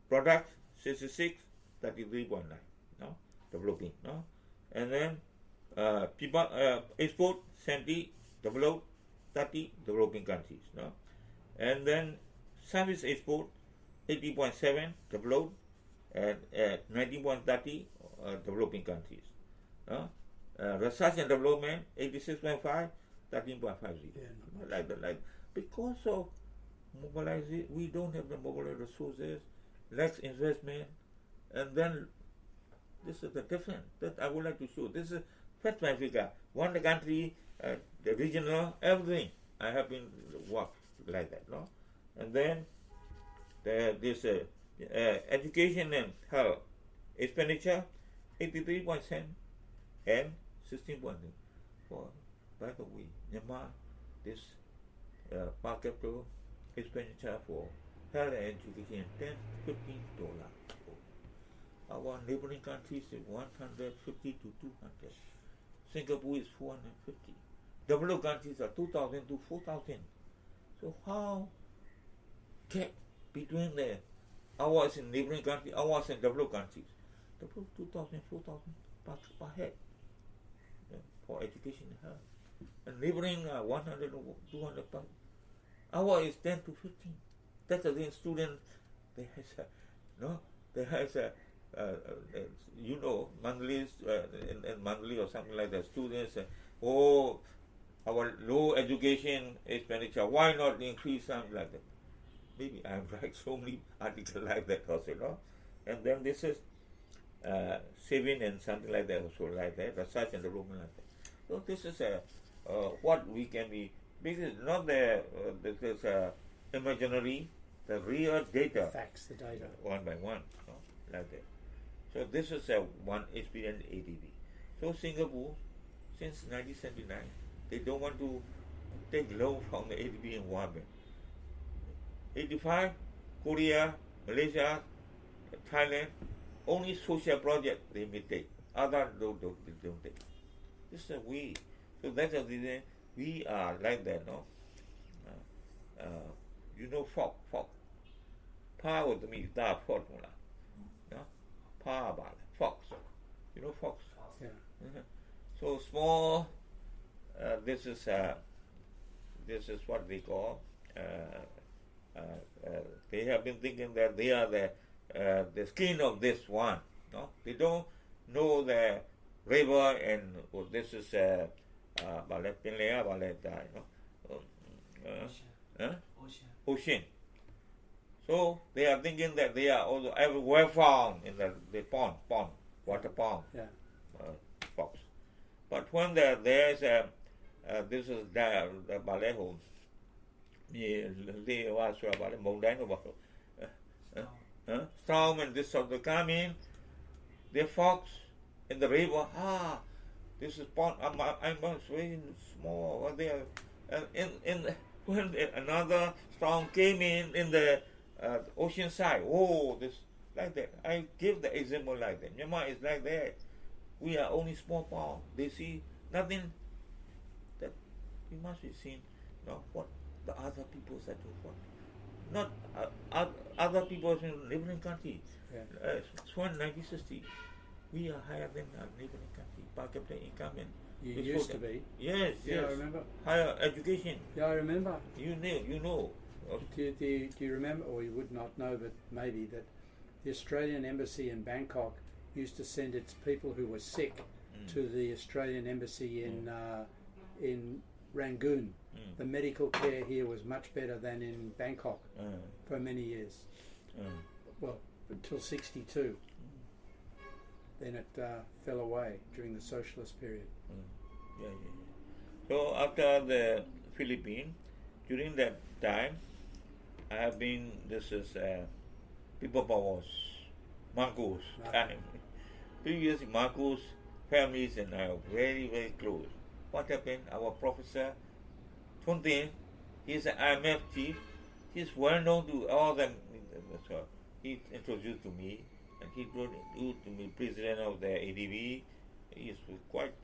products 66, 33.9. No, developing. No, and then people export 70 developed, 30 developing countries. No, and then service export 80.7 developed and 19.30 developing countries. Research and development 86.5, 13.50. Like that, because of mobilization, we don't have the mobilized resources, less investment, and then this is the difference that I would like to show. This is West Africa, one country, the regional, everything. I have been work like that, no, and then this education and health expenditure 83.7 and 16.9. For by the way, Myanmar, this per capita expenditure for health and education $10-15. Our neighboring countries is 150 to 200. Singapore is 450. Developed countries are 2,000 to 4,000. So how gap between ours in neighboring countries, ours in developed countries? Developed 2,000, 4,000 per head for education and health. And neighboring 100 or 200 per. Our is 10 to 15. That's again student. They has monthly and monthly or something like that. Students, our low education expenditure. Why not increase something like that? Maybe I write so many articles like that also, And then this is saving and something like that also like that. Research and development like that. So this is what we can be. This is not this is imaginary. The real data. Facts, the data. One by one, like that. So this is one experience ADB. So Singapore, since 1979, they don't want to take loan from the ADB and World Bank. 85, Korea, Malaysia, Thailand, only social project they may take. Other don't take. This is we. So that's the reason we are like that, you know fox. Pa ကိုသမီးသား fox မလားနော် Pa ပါလေ fox you know fox Yeah. So small this is what they call they have been thinking that they are the skin of this one no they don't know the river and this is ဘာလဲပင်လယ်ကဘာလဲဒါနော်ocean so they are thinking that they are also everywhere found in the pond water pond Yeah. Fox but when there's this is the ဘာလဲဟိုမြေလေဝါဆိုတာဘာလဲမုန်တိုင်းတော့ဘာလို့storm and this sort of come in the fox in the river this is pond I'm very small there in when another storm came in the ocean side this like that I give the example like that Myanmar is like that we are only small pond they see nothing that we must be seen what the other people said what not other people in neighboring country when 1960 we are higher than our neighboring country per capita income and You used to be. Yes. I remember. Higher education. Yeah, I remember. You know. Do you remember, or you would not know, but maybe that the Australian Embassy in Bangkok used to send its people who were sick to the Australian Embassy in Rangoon. The medical care here was much better than in Bangkok for many years. Well, until 1962. Then it fell away during the socialist period. Yeah. So after the Philippines, during that time, I have been. This is people powers, Marcos time. Previously, Marcos families and I are very very close. What happened? Our professor, Tuntin, he's an IMF chief. He's well known to all them. So he introduced to me. And he brought to me president of the ADB. He is quite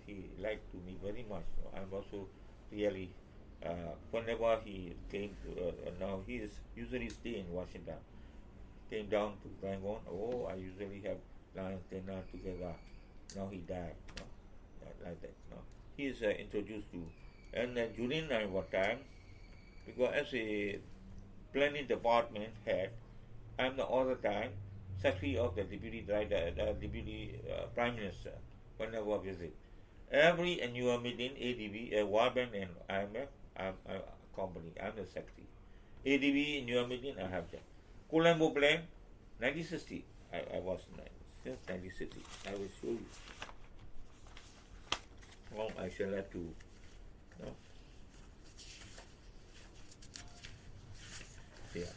he liked to me very much. I'm also really whenever he came to now he is usually stay in Washington. Came down to Yangon. I usually have lunch dinner together. Now he died. Like that. He is introduced to and during our time because as a planning department head, I'm the all the time secretary of the deputy prime minister whenever I visit. Every annual meeting, ADB, World Bank and IMF, I'm a company. I'm the secretary. ADB annual meeting, I have that. Colombo plan, 1960. I was since 1960. I will show you. I shall have to. Yeah.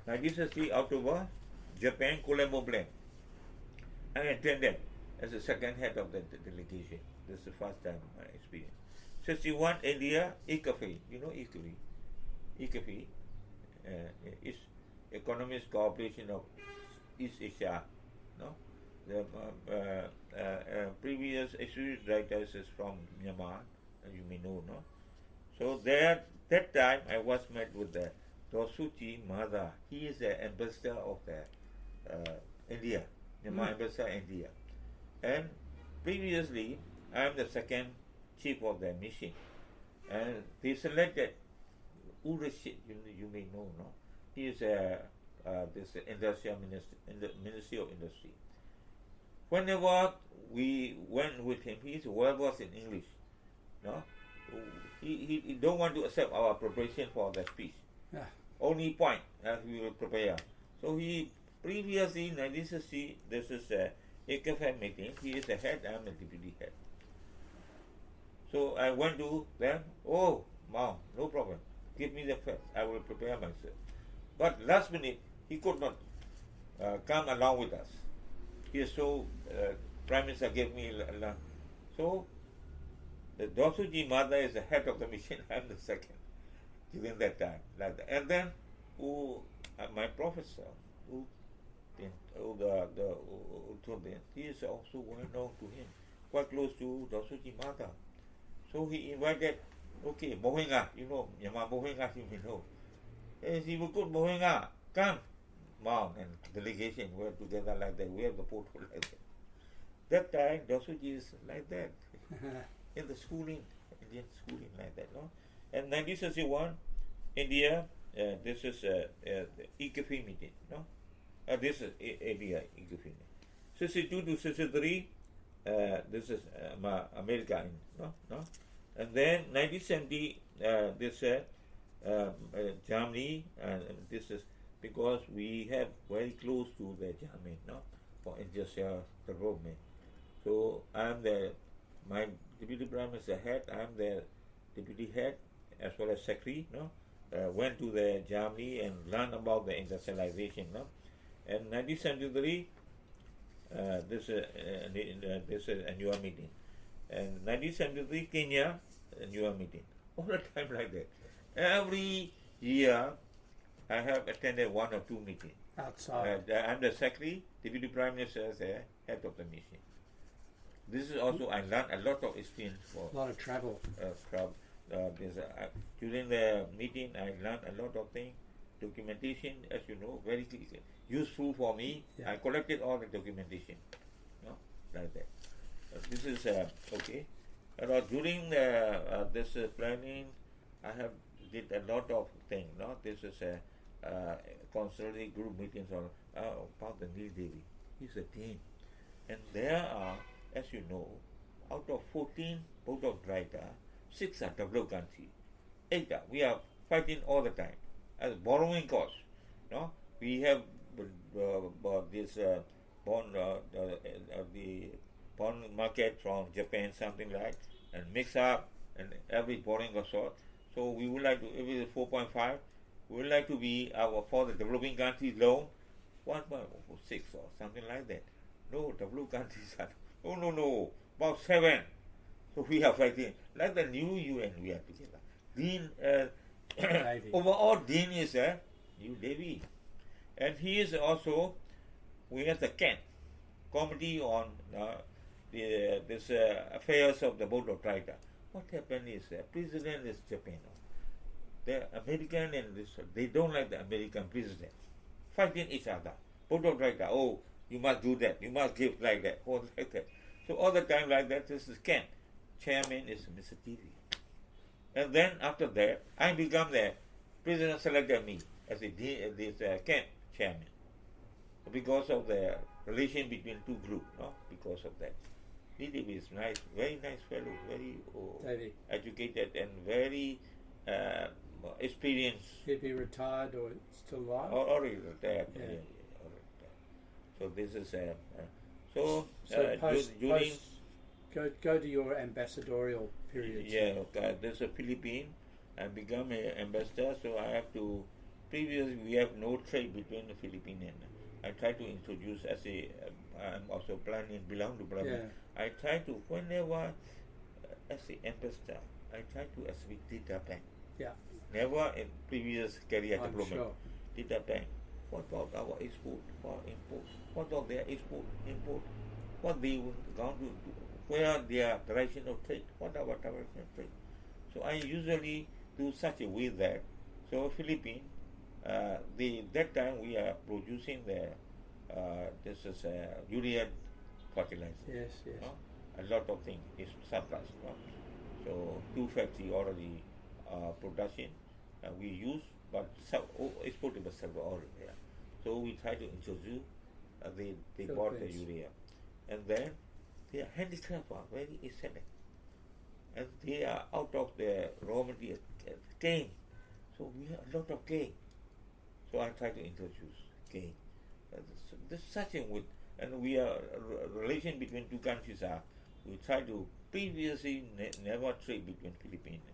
1960 October, Japan Colombo plan. I attended as the second head of the delegation. This is the first time I experienced. 61 India, Interfaith. You know Interfaith? Interfaith is Economist Cooperation of East Asia. No, the previous executive directors is from Myanmar, as you may know. No, so that time I was met with the Dosuchi Mada. He is the ambassador of the India, Myanmar ambassador India. And previously, I am the second chief of the mission. And they selected Urashid, you may know, no? He is this industrial minister, in the Ministry of Industry. Whenever we went with him, he is well versed in English. No? He don't want to accept our preparation for the speech. Yeah. Only point as we will prepare. So he previously 1960 this is a Interfaith meeting. He is the head, I am the deputy head. So I went to them, Mom, no problem. Give me the facts. I will prepare myself. But last minute he could not come along with us. He is so Prime Minister gave me so the Dosuji Mada is the head of the mission, I am the second. During that time, like that. And then, my professor, he is also well known to him, quite close to Dosuji Mada. So he invited Okay, Bohinga, you know, Myanmar Bohinga, you know. He will go Bohinga, come. Maung and delegation were together like that. We have the photo like that. That time, Dasuji is like that. In the schooling, Indian schooling like that, no? And 1961, India, this is the Economist meeting, no? This is ABI, Economist. 62 to 63, this is America, no? And then 1970, this Germany, and this is because we have very close to the Germany, no? For industrial development. So my deputy prime minister head, I'm the deputy head as well as secretary, no? Went to the Germany and learned about the industrialization, no? And 1973, this is annual meeting. And 1973, Kenya, annual meeting. All the time like that. Every year, I have attended one or two meetings. Outside. I'm the secretary, deputy prime minister as the head of the mission. This is also, I learned a lot of experience for a lot of travel. During the meeting, I learned a lot of things. Documentation, as you know, very useful for me. Yeah. I collected all the documentation, no, like that. This is okay. During this planning, I have did a lot of things. No, this is consultative group meetings on about the Neil Devi. He's a team, and there are, as you know, out of 14 board of directors, 6 are developed countries. 8 are, we are fighting all the time as borrowing costs. No, we have this bond, the bond market from Japan, something like, and mix up and every borrowing cost. So we would like to, if it is 4.5, we would like to be for the developing countries loan 1.6 or something like that. No, developed countries are no, about 7. So we are fighting like the new UN. We are together. Dean, overall Dean is New Devi, and he is also. We have the CAN, Committee on this affairs of the Board of Directors. What happened is President is Japan. The American and this, they don't like the American president. Fighting each other. Board of Directors, oh, you must do that, you must give like that, or like that. So all the time like that, this is Ken. Chairman is Mr. TV. And then after that, I become the president selected me as this Ken chairman. Because of the relation between two groups, no? Because of that. TV is nice, very nice fellow, very educated and very experienced. He'd be retired or still alive? Already retired. Yeah. So this is during go to your ambassadorial period. Yeah, there's a Philippine. I become an ambassador, so I have to. Previously, we have no trade between the Philippines and. I try to introduce as I'm also belong to Parliament. Yeah. I try to whenever as an ambassador, I try to speak data bank. Yeah. Never in previous career development. Sure. Data bank. What about our export or import? What about their export, import? What they want to do? Where their direction of trade? What our direction of trade? So I usually do such a way that Philippines. That time we are producing this is urea fertilizer. Yes. No? A lot of things is surplus. No? So 2 factory already production we use, but exportable several already there. So we try to introduce. They bought the urea, and then their handicraft are very excellent, and they are out of the raw material cane. So we have a lot of cane. So I try to introduce cane. This such a with, and we are relation between two countries are. We try to previously never trade between Philippines,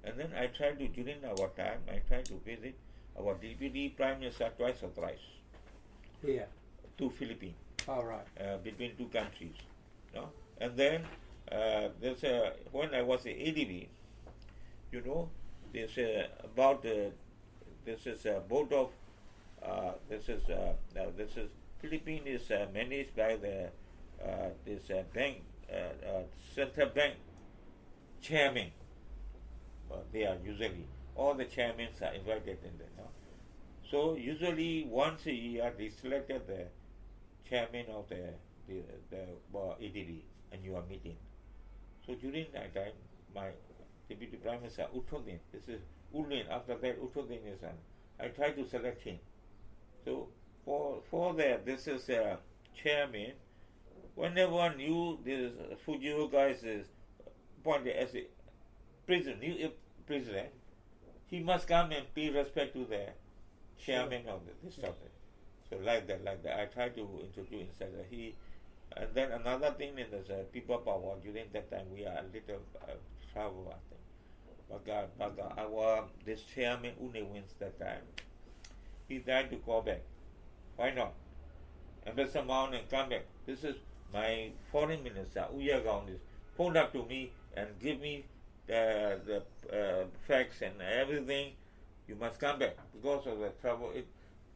and then I try to during our time I try to visit our deputy prime minister twice or thrice. Here. To Philippines. All right. Between two countries, no. And then there's when I was at ADB, you know, there's about this is a board of this is Philippines is managed by the this bank central bank chairman. they are usually, all the chairmen are invited in there. No? So usually once a year they selected the chairman of the ADB annual meeting. So during that time, my Deputy Prime Minister Uttodin, this is Ulin, after that Uttodin is on. I tried to select him. So for this is a chairman. Whenever new this Fujio guys is appointed as a president, new president, he must come and pay respect to the chairman of this topic. So like that. I try to introduce inside he, and then another thing is people power. During that time we are a little trouble. I think. But our this chairman only wins that time. He tried to call back. Why not? Ambassa Maung and come back. This is my foreign minister, Uyagaon, is phoned up to me and give me the facts and everything. You must come back because of the trouble.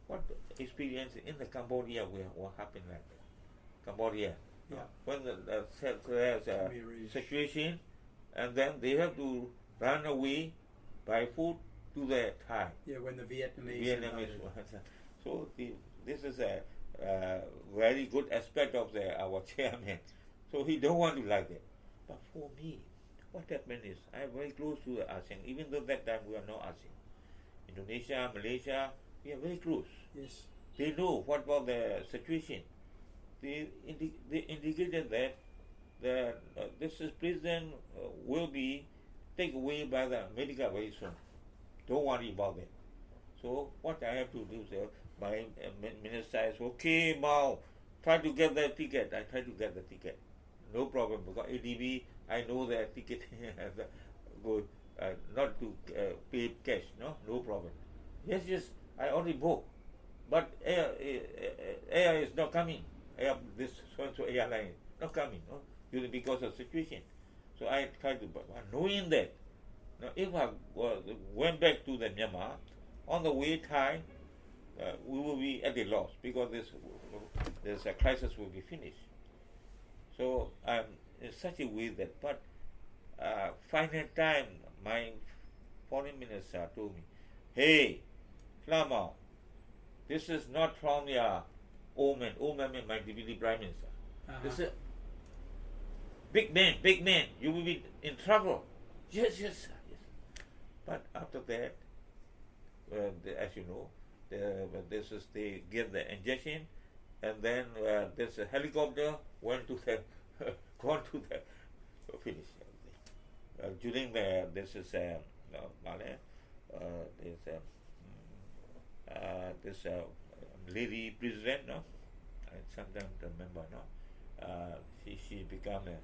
What experience in the Cambodia what happened like that? Cambodia. Yeah. When there's a situation, and then they have to run away by foot to the Thai. Yeah, when the Vietnamese. So this is a very good aspect of our chairman. So he don't want to like that. But for me, what happened is I'm very close to the ASEAN, even though that time we are not ASEAN. Indonesia, Malaysia, we are very close. Yes. They know what was the situation. They indicated that this is president will be taken away by the America very soon. Don't worry about that. So what I have to do is my minister is okay, Mao, try to get the ticket. I try to get the ticket. No problem because ADB, I know the ticket go not to pay cash. No problem. Yes, I already booked, but air is not coming. This so-and-so airline not coming. Because of situation. So I tried to, knowing that. Now, if I went back to the Myanmar, on the way Thai, we will be at a loss because this crisis will be finished. So I'm in such a way that, but final time, my foreign minister told me, hey, Hla Maung, this is not from your old man means my deputy prime minister. This is big man, you will be in trouble. Yes. But after that, as you know, they give the injection, and then this helicopter went to the gone to the finish. During this lady president, I sometimes remember she became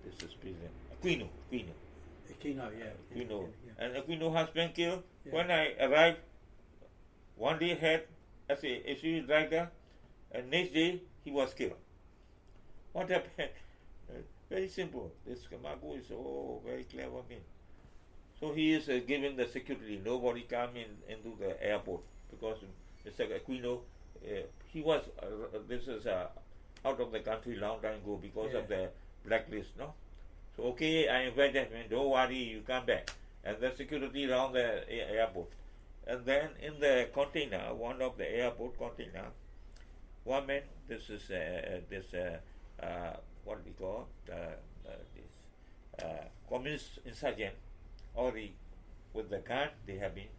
this is president Aquino. Aquino, yeah. And Aquino husband killed. Yeah. When I arrived, one day had as a SUV driver, and next day he was killed. What happened? Very simple. This Kamago is very clever man. So he is given the security. Nobody come into the airport because Mr. Aquino, he was this is out of the country long time ago because of the blacklist, no. So okay, I invited him. Don't worry, you come back. And the security around the airport. And then in the container, one of the airport container, one man. This is what we call this communist insurgent, already with the gun they have been,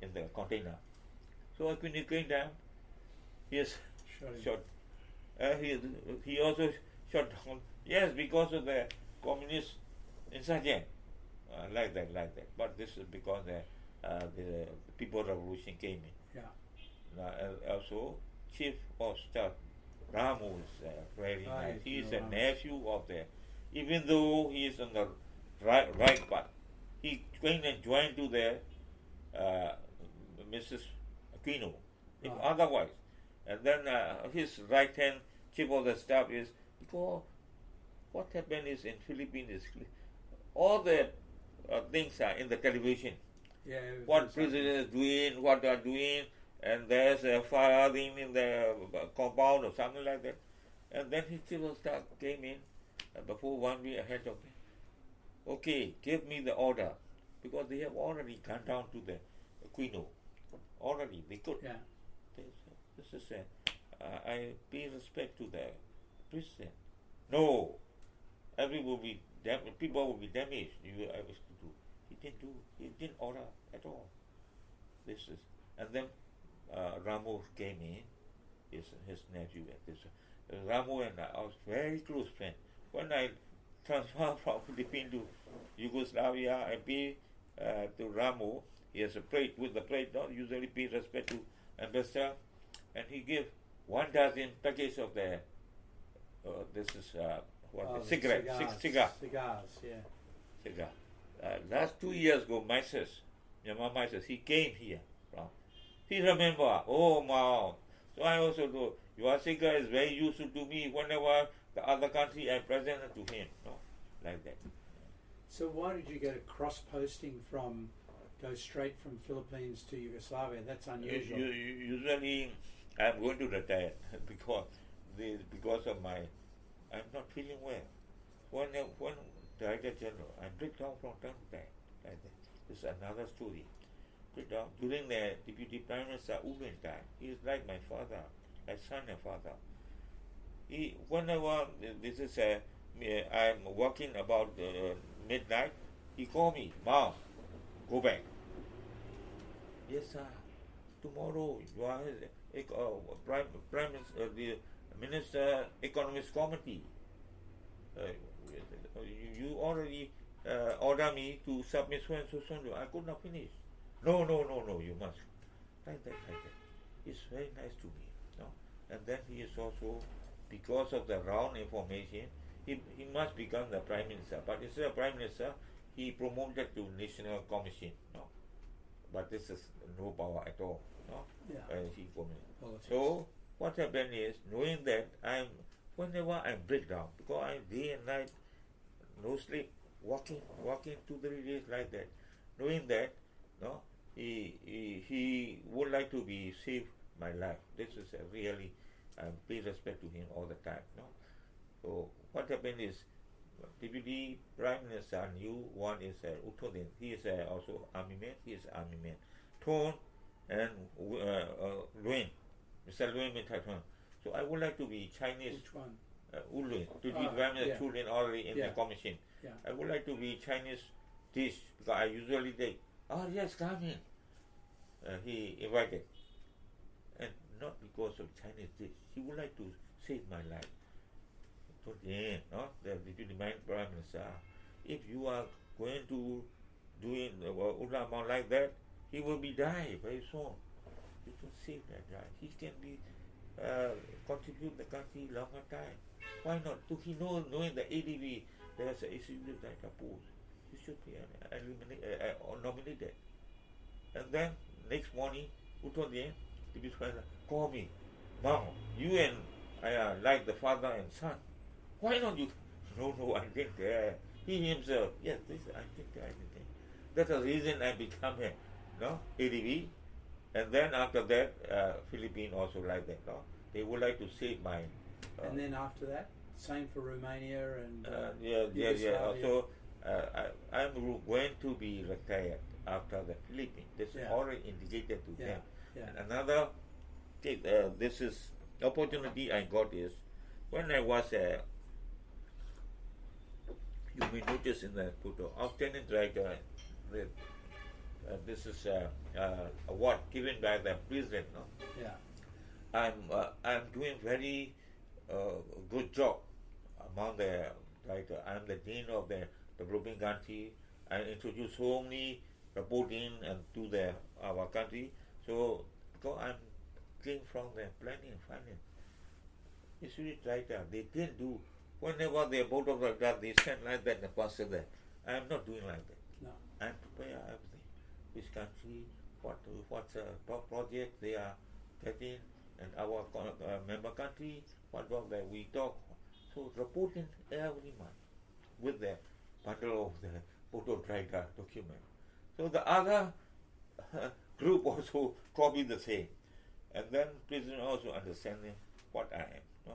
in the container. So when he came down, he is shot. He also shot down. Yes, because of the communist insurgent, like that. But this is because the People Revolution came in. Yeah. Also, Chief of Staff Ramu is very nice. He is a nephew of even though he is on the right path, he came and joined to the Mrs. Aquino. If otherwise, and then his right hand chief of the staff is because what happened is in Philippines is all the things are in the television. Yeah. What president is doing, what they are doing, and there's a firing in the compound or something like that. And then his chief of staff came in before 1 week ahead of me. okay, give me the order, because they have already gone down to the Quino. Already, they could. Yeah. This is I pay respect to the president. No, people will be damaged. I was to do. He didn't order at all. This is, and then Ramo came in, his nephew. Ramo and I was very close friends. When I transferred from Philippines to Yugoslavia, I pay to Ramo. He has a plate. With the plate, not usually pay respect to Ambassa, and he gave 12 package of the cigarette, Cigars, yeah. Cigar. Last 2 years ago, Myanmar, he came here. He remember, oh wow. So I also do. Your cigar is very useful to me whenever the other country I present it to him. No? Like that. So why did you get a cross posting go straight from Philippines to Yugoslavia? That's unusual. Usually I'm going to retire because of I'm not feeling well. When Director General, I break down from time to time. Like that. This is another story. Break down. During the Deputy Prime Minister Ulun time, he is like my father, like son and father. Whenever I'm working about midnight, he call me, Mom, go back. Yes, sir. Tomorrow you are Prime Minister, the Minister Economist Committee. You already order me to submit so and so. I could not finish. No, you must. Like that. It's very nice to me. No? And then he is also, because of the wrong information, he must become the Prime Minister. But instead of Prime Minister, he promoted to National Commission. No? But this is no power at all. No? Yeah. So what happened is, knowing that whenever I break down, because I'm day and night, no sleep, walking 2-3 days like that, knowing that, no, he would like to be save my life. This is really, I pay respect to him all the time. No, so what happened is, Deputy Prime Minister new one is Uttodin. He is also army man. He is army man. Thon and Luin, Mr. Luin Mithatron. So I would like to be Chinese. Which one? Ulun, to be Prime Minister Ulun already in the commission. Yeah. I would like to be Chinese dish, because I usually take, oh yes, come in. He invited. And not because of Chinese dish. He would like to save my life. The Deputy Prime Minister, if you are going to doing Hla Maung like that, he will be die very soon. You should save that guy. He can be contribute the country longer time. Why not? He knowing the ADB, there's an executive director post. He should be nominated. And then next morning, Uttodien, the president, call me, Mom, you and I are like the father and son. Why not you? No, I didn't care. He himself, yes, I didn't care. That's the reason I become ADB. And then after that, Philippines also like that. No? They would like to save my. And then after that, same for Romania and. Yeah. So I'm going to be retired after the Philippines. This is already indicated to them. Yeah. And another, this is opportunity I got is when I was you may notice in the photo, outstanding director. This is award given by the president. No? Yeah. I'm doing very good job among the director. I'm the dean of the developing country. I introduce so many reporting and to our country. So because I'm came from the planning and finance. It's really director. They didn't do. Whenever they board of directors, they send like that and pass it there. I am not doing like that. No. I prepare everything. Which country, what's top project they are getting, and our member country, what work that we talk. So reporting every month with the bundle of the photo director document. So the other group also copy the same, and then president also understanding what I am. No?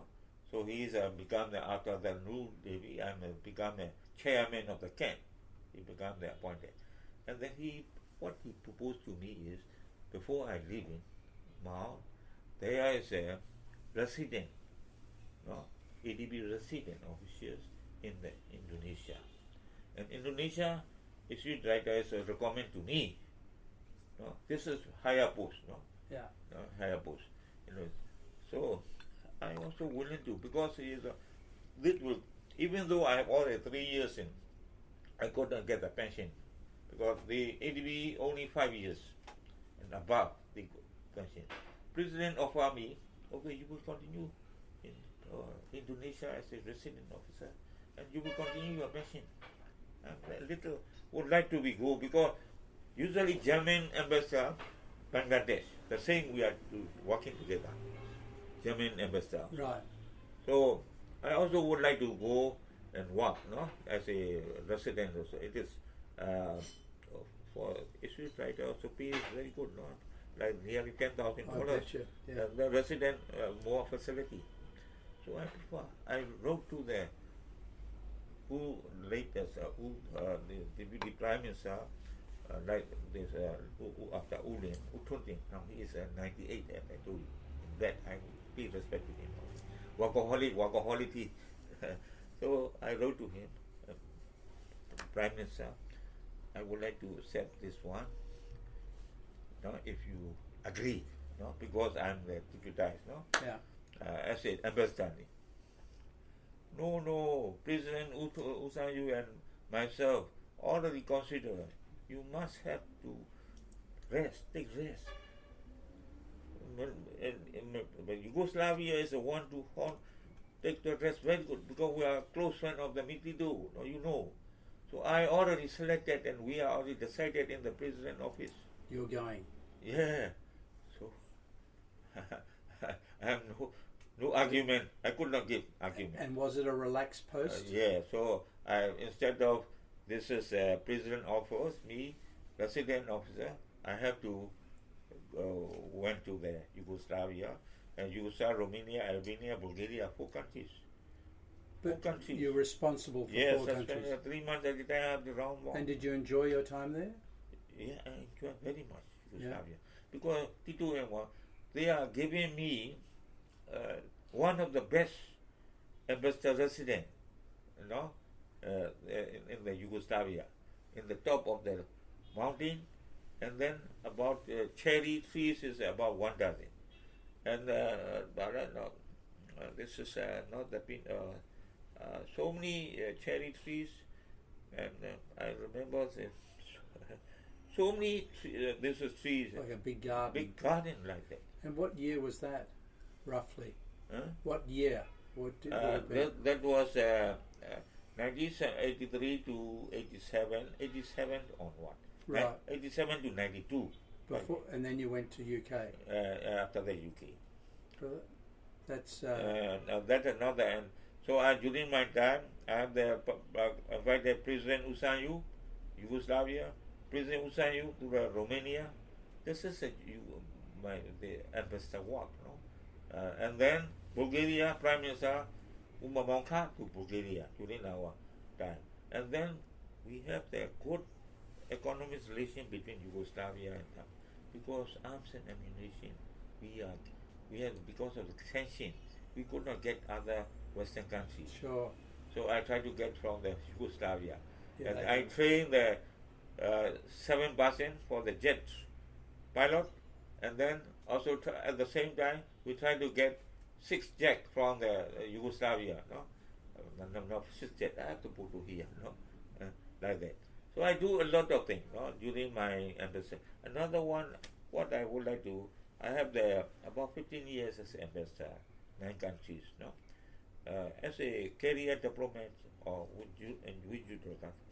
So he is become after the new Devi, I'm become a chairman of the camp. He became the appointed. And then what he proposed to me is, before I leave in Mao, there is a resident, no, ADB resident officials in the Indonesia. And Indonesia issued writers recommend to me, no, this is higher post, no? Yeah. No, higher post. So I also willing to, because this will, even though I have already 3 years in, I could not get a pension because the ADB only 5 years and above the pension. President offered me, okay, you will continue in Indonesia as a resident officer, and you will continue your pension. And a little would like to be go because usually German ambassador, Bangladesh, the same we are working together. German ambassador. Right. So I also would like to go and work, no, as a resident also. It is for issue writer also pay is very good, no, like nearly $10,000. Yeah. The resident more facility. So I prefer. I wrote to the who latest the deputy prime minister like this after Ulin Utunting. Now he is 98 as I told you. That I be respect to him. Workaholic. So I wrote to him, Prime Minister, I would like to accept this one. No, if you agree, no, because I'm the deputized, no. Yeah. I said ambassador. No, President Usayu and myself already consider you must have to take rest. But Yugoslavia is the one to take the rest very good because we are close friend of the Mitido, you know. So I already selected and we are already decided in the president office. You're going. Yeah. So I have no argument. I could not give argument. And was it a relaxed post? Yeah. So instead of this is president office, me, resident officer, I have to went to the Yugoslavia, and Yugoslavia, Romania, Albania, Bulgaria, 4 countries. But 4 countries. you're responsible for 4 countries. Yes, 3 months every time I have the round one. And did you enjoy your time there? Yeah, I enjoy very much Yugoslavia. Because Tito and they are giving me one of the best ambassador resident, you know, in the Yugoslavia, in the top of the mountain. And then about cherry trees is about 1 dozen. And this is not the pin. So many cherry trees, and I remember so many. This is trees. Like a big garden. Big garden like that. And what year was that, roughly? Huh? What year? What did it be? That was 1983 to 87. 87 onward. Right. 87 to 92. Before, and then you went to UK. After the UK. That's that's another. And so during my time, I have invited President Usayu, Yugoslavia, President Usayu to Romania. This is the ambassador work, no? And then Bulgaria Prime Minister Hla Maung to Bulgaria during our time. And then we have the good economic relation between Yugoslavia and them, because arms and ammunition we had because of the sanction we could not get other Western countries. Sure. So I tried to get from the Yugoslavia, Yeah, and I trained the 7% for the jet pilot, and then also at the same time we tried to get 6 jet from the Yugoslavia. No, 6 jet. I have to put to here. No, like that. So I do a lot of things, no, during my embassy. Another one, what I would like to, I have about 15 years as ambassador, 9 countries, no. As a career diplomat, or with you,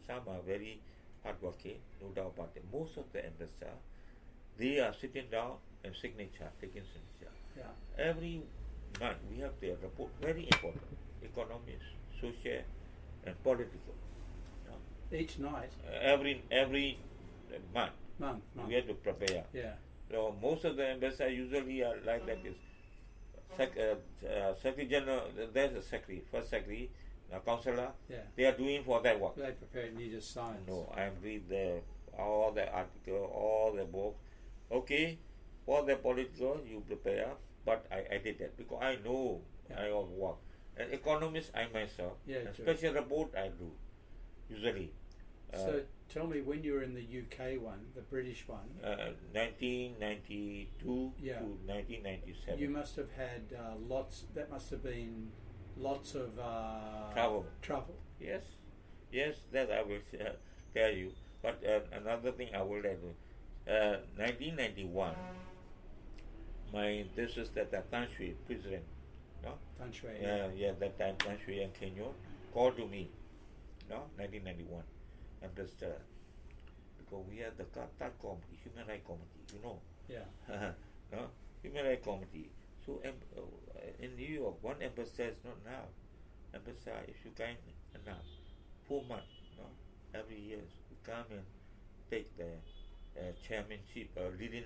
some are very hardworking, no doubt about it. Most of the ambassador, they are sitting down and taking signature. Yeah. Every month we have their report, very important, economic, social, and political. Each night? Every month. We have to prepare. Yeah. So most of the ambassadors usually are like that. Is Secretary General, there's a secretary, first secretary, councillor. Yeah. They are doing for that work. They prepare it and you just sign. No, I read all the article, all the book. Okay, for the political you prepare, but I did that because I know I all work. An economist I myself, a special report I do, usually. So tell me, when you were in the UK one, the British one, 1992 to 1997. you must have had that must have been lots of Trouble. Yes, that I will tell you. But another thing I will tell you, 1991, this is the Tan Shui president, no? Tan Shui. That time Tan Shui and Kenyo called to me, no, 1991, and just because we had the TAT committee, human rights committee, you know. Yeah. No, human rights committee. So in New York, one ambassador is not now. Ambassa, if you can enough, 4 months, no, every year you come and take the chairmanship, leading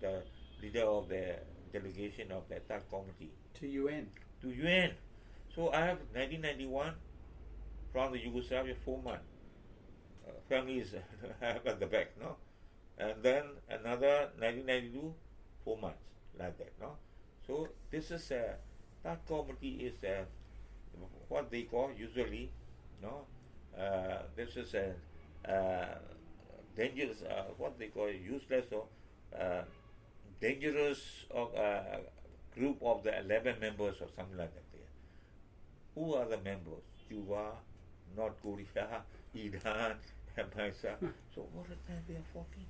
the leader of the delegation of the TAT committee To UN. To UN. So I have 1991 from the Yugoslavia 4 months. Families have at the back, no, and then another 1992 4 months like that, no. So this is TAT committee is what they call usually, no. This is a dangerous, what they call useless or dangerous group of the 11 members or something like that. There. Who are the members? Cuba, North Korea, Iran, Ambassa. So all the time they are 14.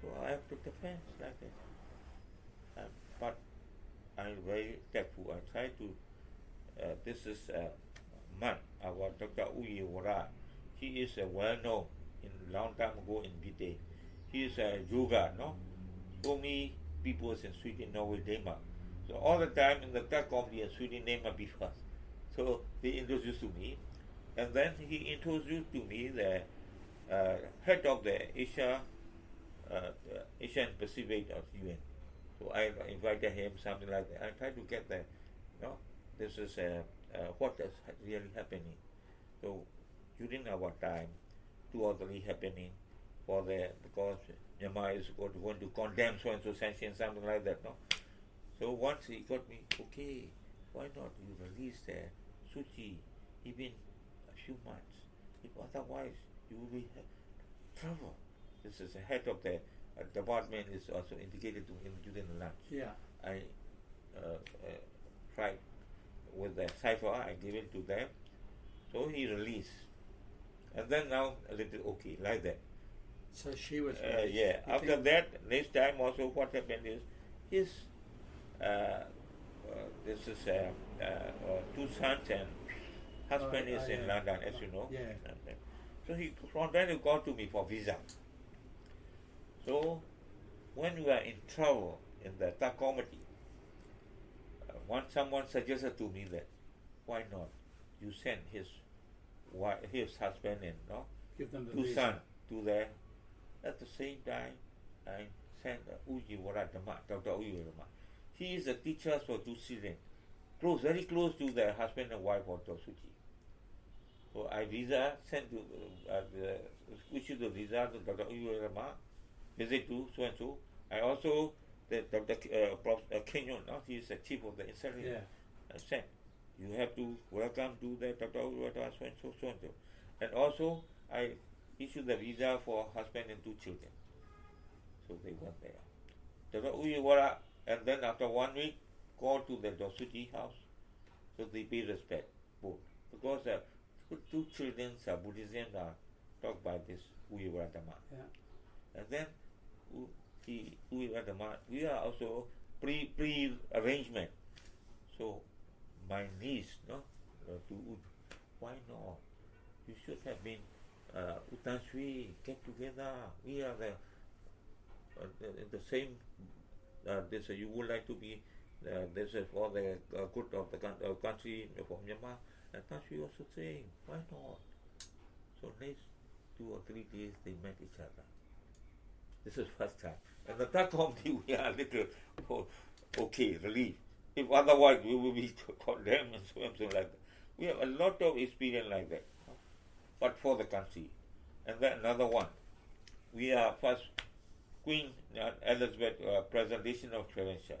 So I have to defend like that. But I'm very thankful. I try to. This is Man, our Dr. Uyi Wara. He is well known in long time ago in Bide. He is a yoga, no? So many people in Sweden, Norway, Denmark. So all the time in the TAT committee in Sweden, Denmark before. So they introduced to me, and then he introduced to me the head of the Asia and Pacific of UN. So I invited him, something like that. I tried to get the, this is what is really happening. So during our time, 2 or 3 happening because Myanmar is going to condemn so and so sanctions, something like that, no. So once he got me, okay, why not you release Suu Kyi even a few months? If otherwise you will be trouble. This is the head of the department is also indicated to him during the lunch. Yeah. I tried with the cipher, I gave it to them. So he released. And then now a little okay, like that. So she was After that, next time also what happened is his this is 2 sons and husband is in London, as you know. Yeah. So from then he called to me for visa. So when we are in trouble in the TAT committee, someone suggested to me that why not you send his husband and give them the 2 sons to there. At the same time, I sent Uji Waradama, Dr. Uji Waradama. He is a teacher for 2 children, very close to the husband and wife of Dr. Suu Kyi. So I sent to issued the visa to Dr. Uji Waradama, visit to so and so. I also Dr. Prof. Kenyon, he is the chief of the institute. Yeah. I sent. You have to welcome to the Dr. Uji Waradama so and so so and so. And also I issued the visa for husband and 2 children. So they went there. Dr. Uji Waradama, and then after 1 week, called to the Dr. Suu Kyi house. So they pay respect, both. Because 2 children are Buddhism are taught by this Uji Waradama. Yeah. And then Uji Waradama, we are also pre-arrangement. So my niece, why not? You should have been Utan Shui, get together. We are the same. You would like to be. This is for the good of the country for Myanmar. And Tan Shui also saying, why not? So next 2 or 3 days they met each other. This is first time. And the TAT committee we are a little okay, relief. If otherwise we will be condemned and so like that. We have a lot of experience like that, but for the country. And then another one, we are first Queen Elizabeth presentation of Croatia.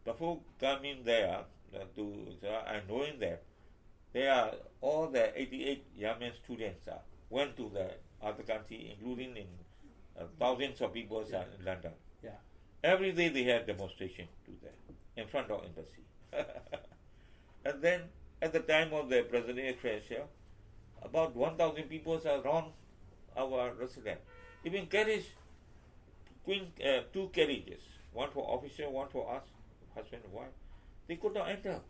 Before coming there and knowing that there are all the 88 Yemen students went to the other country, including in thousands of people in London. Yeah. Every day they had demonstration to there in front of embassy. And then at the time of the president of Croatia, about 1,000 people are around our residence. Even carriage, two carriages, one for officer, one for us, husband and wife. They could not enter.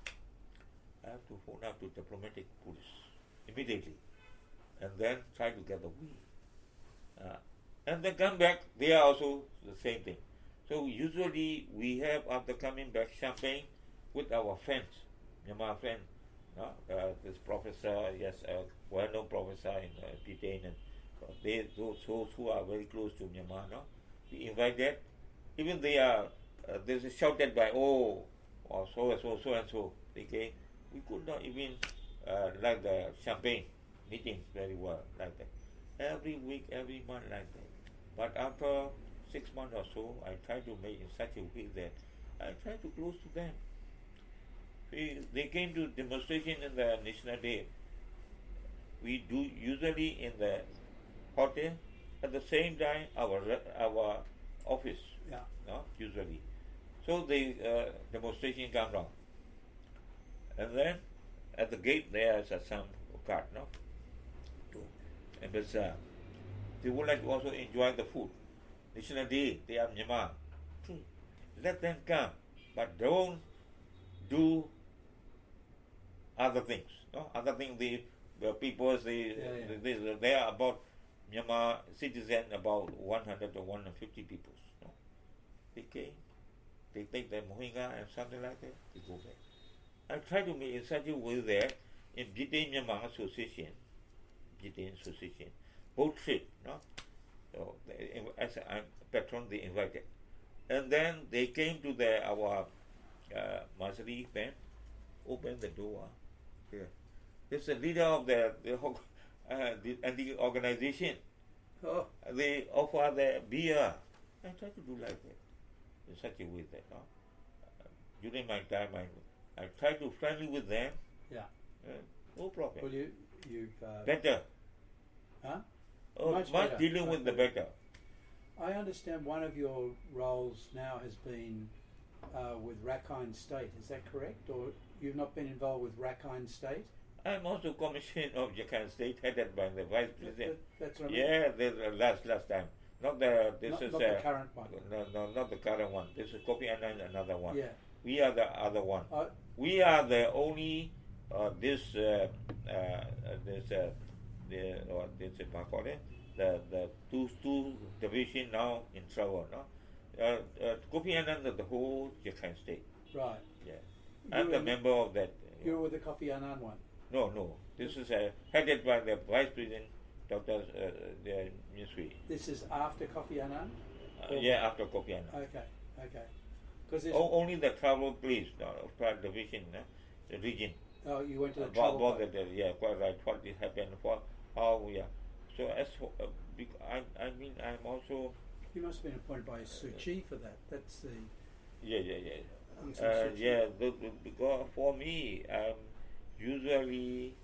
I have to phone up to diplomatic police immediately, and then try to get the way. And then come back, they are also the same thing. So usually we have, after coming back, champagne with our friends, Myanmar friends. This professor, well-known professor in Britain, and those who are very close to Myanmar. We invite them. Even they are, there's a shouted by, so and so. Okay, we could not even like the champagne meetings very well like that. Every week, every month like that. But after 6 months or so, I try to make in such a way that I try to close to them. They came to demonstration in the National Day. We do usually in the hotel. At the same time, our office. Yeah. Usually. So the demonstration come down, and then at the gate there is some cart, to Ambassa. They would like to also enjoy the food. National Day, they are Myanmar. Let them come, but don't do other things. Other things, the people, they are about Myanmar citizen, about 100 or 150 people. They came, they take their mohinga and something like that, they go back. I try to make in such a way that in Britain Myanmar Association, boat trip, So as a patron, they invited. And then they came to our Masri band, opened the door. Here. This is the leader of the organization. Oh. They offer the beer. I try to do like that, in such a way that during my time I try to friendly with them. Yeah. No problem. Well, you've better. Huh? Much better. dealing with the better. I understand one of your roles now has been with Rakhine State. Is that correct? Or you've not been involved with Rakhine State? I'm also commissioner of Rakhine State, headed by the vice president. That's what I mean. Yeah, last time. Not the the current one. No, not the current one. This is Kofi Annan, another one. Yeah. We are the other one. We are the only the two division now in trouble. Kofi Annan of the whole Rakhine State. Right. Yeah. I'm the member of that. You're with the Kofi Annan one. No. This is headed by the vice president, Dr. The ministry. This is after Kofi Annan. After Kofi Annan. Okay. Because only the travel place, division, the region. Oh, you went to the travel place. Quite right. What did happen? How we are. So as for, I mean, I'm also. You must have been appointed by Suu Kyi for that. That's the. Yeah. Because for me, I'm usually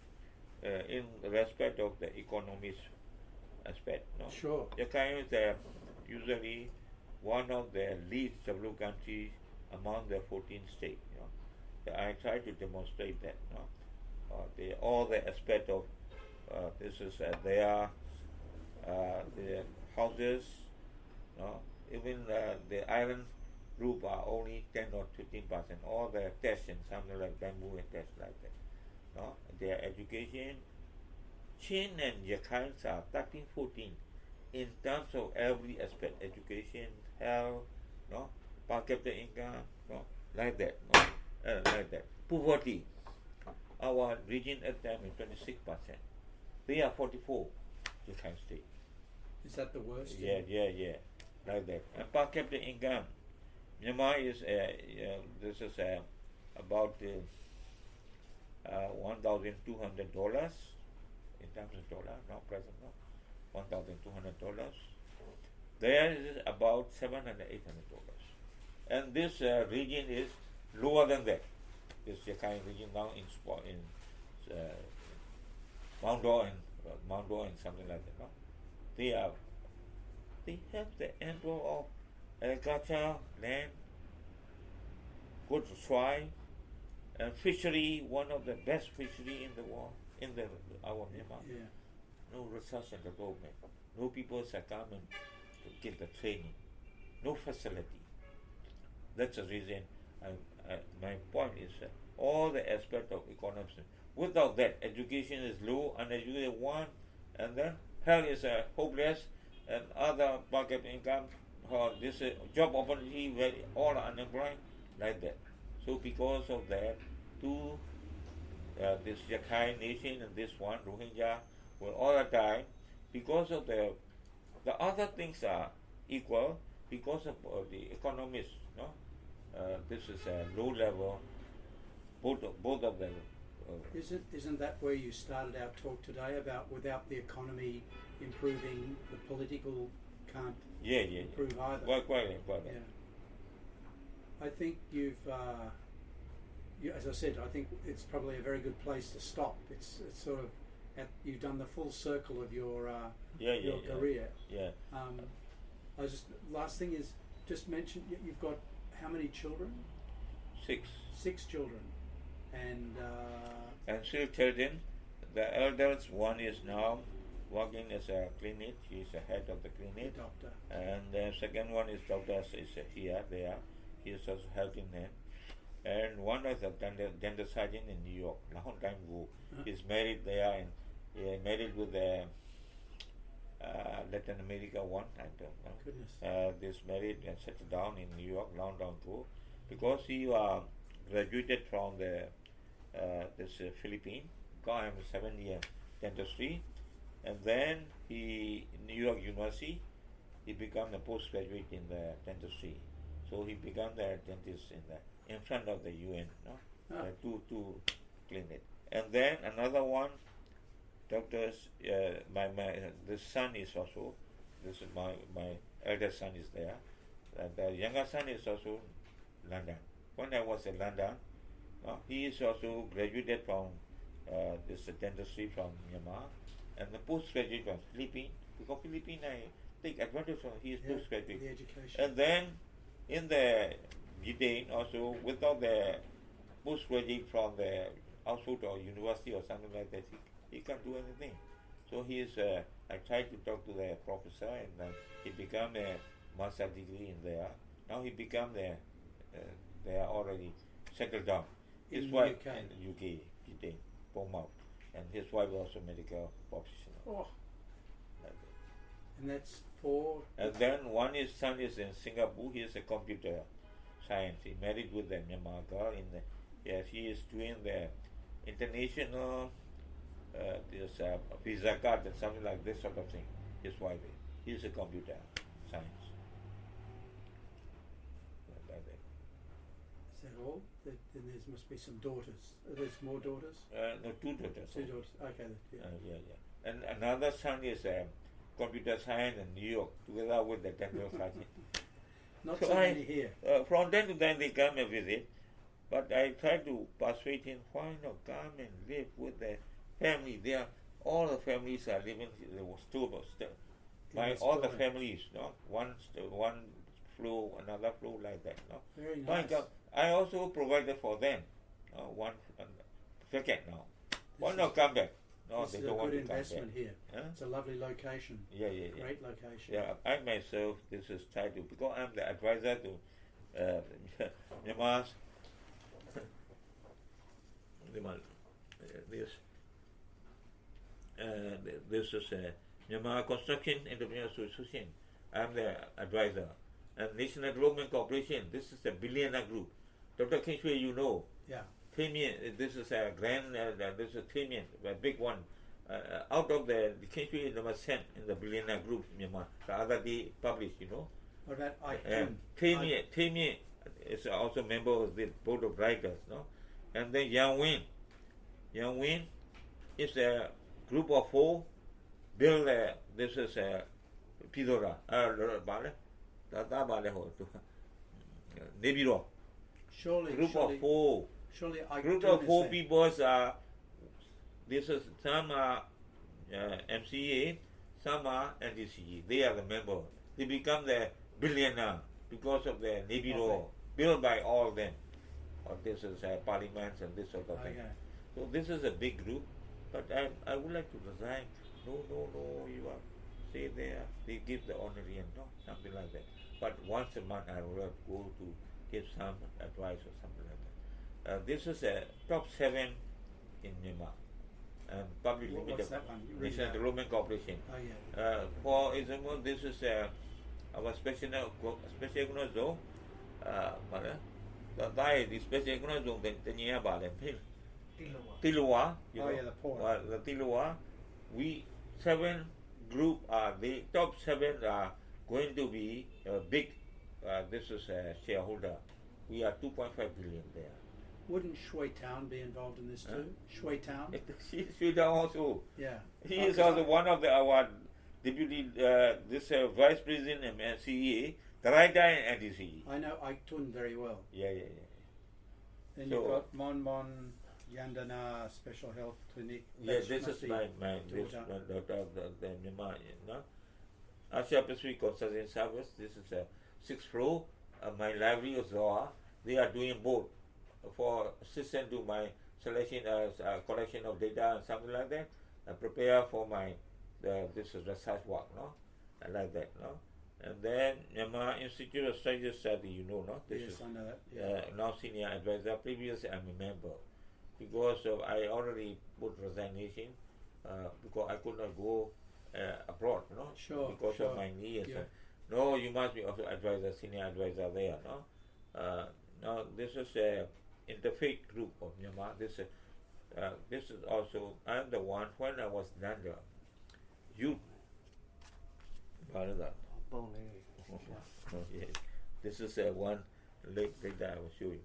in respect of the Economist aspect. Sure. Jakarta is usually one of the least developed countries among the 14 states. I try to demonstrate that. All the aspect of this is their houses. Even the iron roof are only 10 or 15%. All the tests and something like bamboo and tests like that. Their education, Chin and Jakarta are 13, 14 in terms of every aspect: education, health, per capita income, like that, like that. Poverty, our region at the time is 26%. They are 44. Jakarta State. Is that the worst? Yeah, like that. And per capita income, Myanmar is this is about $1,200 in terms of dollar, now present now, $1,200. There is about $700, $800. And this region is lower than that. This Rakhine region now in Mount Dor and something like that. No? They have the ample of agriculture, land, good soil, and fishery, one of the best fishery in the world, in our Myanmar. Yeah. No research and development. No people succumbing to get the training. No facility. That's the reason my point is all the aspect of economics. Without that, education is low, uneducated one, and then health is hopeless, and other market income, this job opportunity, where all are unemployed, like that. So because of that, this Rakhine nation and this one, Rohingya, will all the time, because of the other things are equal, because of the economists, no? This is a low level, both of them. Isn't that where you started our talk today about without the economy improving, the political can't improve either? Quite. Yeah. I think you've, as I said, I think it's probably a very good place to stop. It's sort of you've done the full circle of your career. Yeah. I was just last thing is just mention you've got how many children? 6. 6 children, and 6 children. The eldest one is now working as a clinic. He's the head of the clinic. Doctor. And the second one is doctor is here, there. He is also helping them. And one is a dental surgeon in New York, long time ago. He's married there, and he married with a Latin America one, I don't know. Goodness. This married and settled down in New York, long time ago, because he graduated from the Philippines, got him 7-year dentistry, and then he New York University, he became a postgraduate in the dentistry. So he became the dentist in front of the UN, no? Two clinic. And then another one, doctors. The son is also. This is my eldest son is there. The younger son is also London. When I was in London, he is also graduated from this dentistry from Myanmar, and the postgraduate from Philippines. Because Philippines, I take advantage of his postgraduate. The education. And then in the Britain also, without the postgraduate from the Oxford or university or something like that, he can't do anything. So he is. I tried to talk to the professor, and he became a master degree in there. Now he became they are already settled down. His wife in the UK, Britain, Bournemouth, and his wife also medical professional. Oh. And that's 4. And then son is in Singapore. He is a computer science. He married with a Myanmar girl. He is doing the international visa card and something like this sort of thing. His wife is. He is a computer science. Is that all? Then there must be some daughters. There's more daughters? No, 2 daughters. 2 daughters. Okay. Yeah. And another son is computer science in New York, together with the dental surgeon. Not so many here. From time to time they come and visit, but I try to persuade him, why not come and live with the family? All the families are living in the all the families, no? One floor, another floor, like that, no? Very nice. I also provided for them one second now. Why not come back? No, they don't want to come back. This is a good investment here. Huh? It's a lovely location. Yeah. Great location. Yeah, I myself, this is tied to, because I'm the advisor to Myanmar's this is Myanmar Construction Entrepreneurs Association. I'm the advisor. And National Development Corporation, this is a billionaire group. Dr. King Shui, you know. Yeah. 3 million, this is a grand, this is 3 million, a big one. Out of the King Shui number 10 in the billionaire group, Myanmar. The other day published, you know. What about Icon? 3 million is also member of the board of directors, no? And then Yang Win, Young Win is a group of 4 build this is a Pidora Nebiro. Group of 4 group of 4 people are this is some are MCA, some are NDCE. They are the member. They become the billionaire because of the Nebiro built by all of them. Or this is parliaments and this sort of thing. So this is a big group, but I would like to resign. No, you are stay there. They give the honorarium, no, something like that. But once a month I will go to give some advice or something like that. This is a top 7 in Myanmar. And public limited the Roman Corporation. For example, this is our special economic zone. The special economic zone the near Tilua, you know, the Tilua. We 7 group are the top 7 are going to be big. This is a shareholder. We are 2.5 billion there. Wouldn't Shui Town be involved in this too? Shui Town? Shui Town also. Yeah. He is also one of our deputy, this vice president of CEA, the right guy in NDC. I know Ike Tun very well. Yeah. Then you've got Mon Yandana Special Health Clinic. Yes, this is my daughter of the Myanmar. Asia Pacific Consulting Service. This is a 6th floor. My library of Zoa. They are doing both. For assistance to my selection collection of data and something like that, I prepare for my this is research work, no, I like that, no. And then Myanmar Institute of Strategic Study, you know, no. This is, I know that. Yeah. Now senior advisor. Previously, I'm a member because I already put resignation because I could not go abroad, no. Because of my knee. Yeah. No, you must be also advisor, senior advisor there, no. Now this is a Interfaith group of Myanmar. This is also, I am the one when I was younger, youth. This is one later I will show you.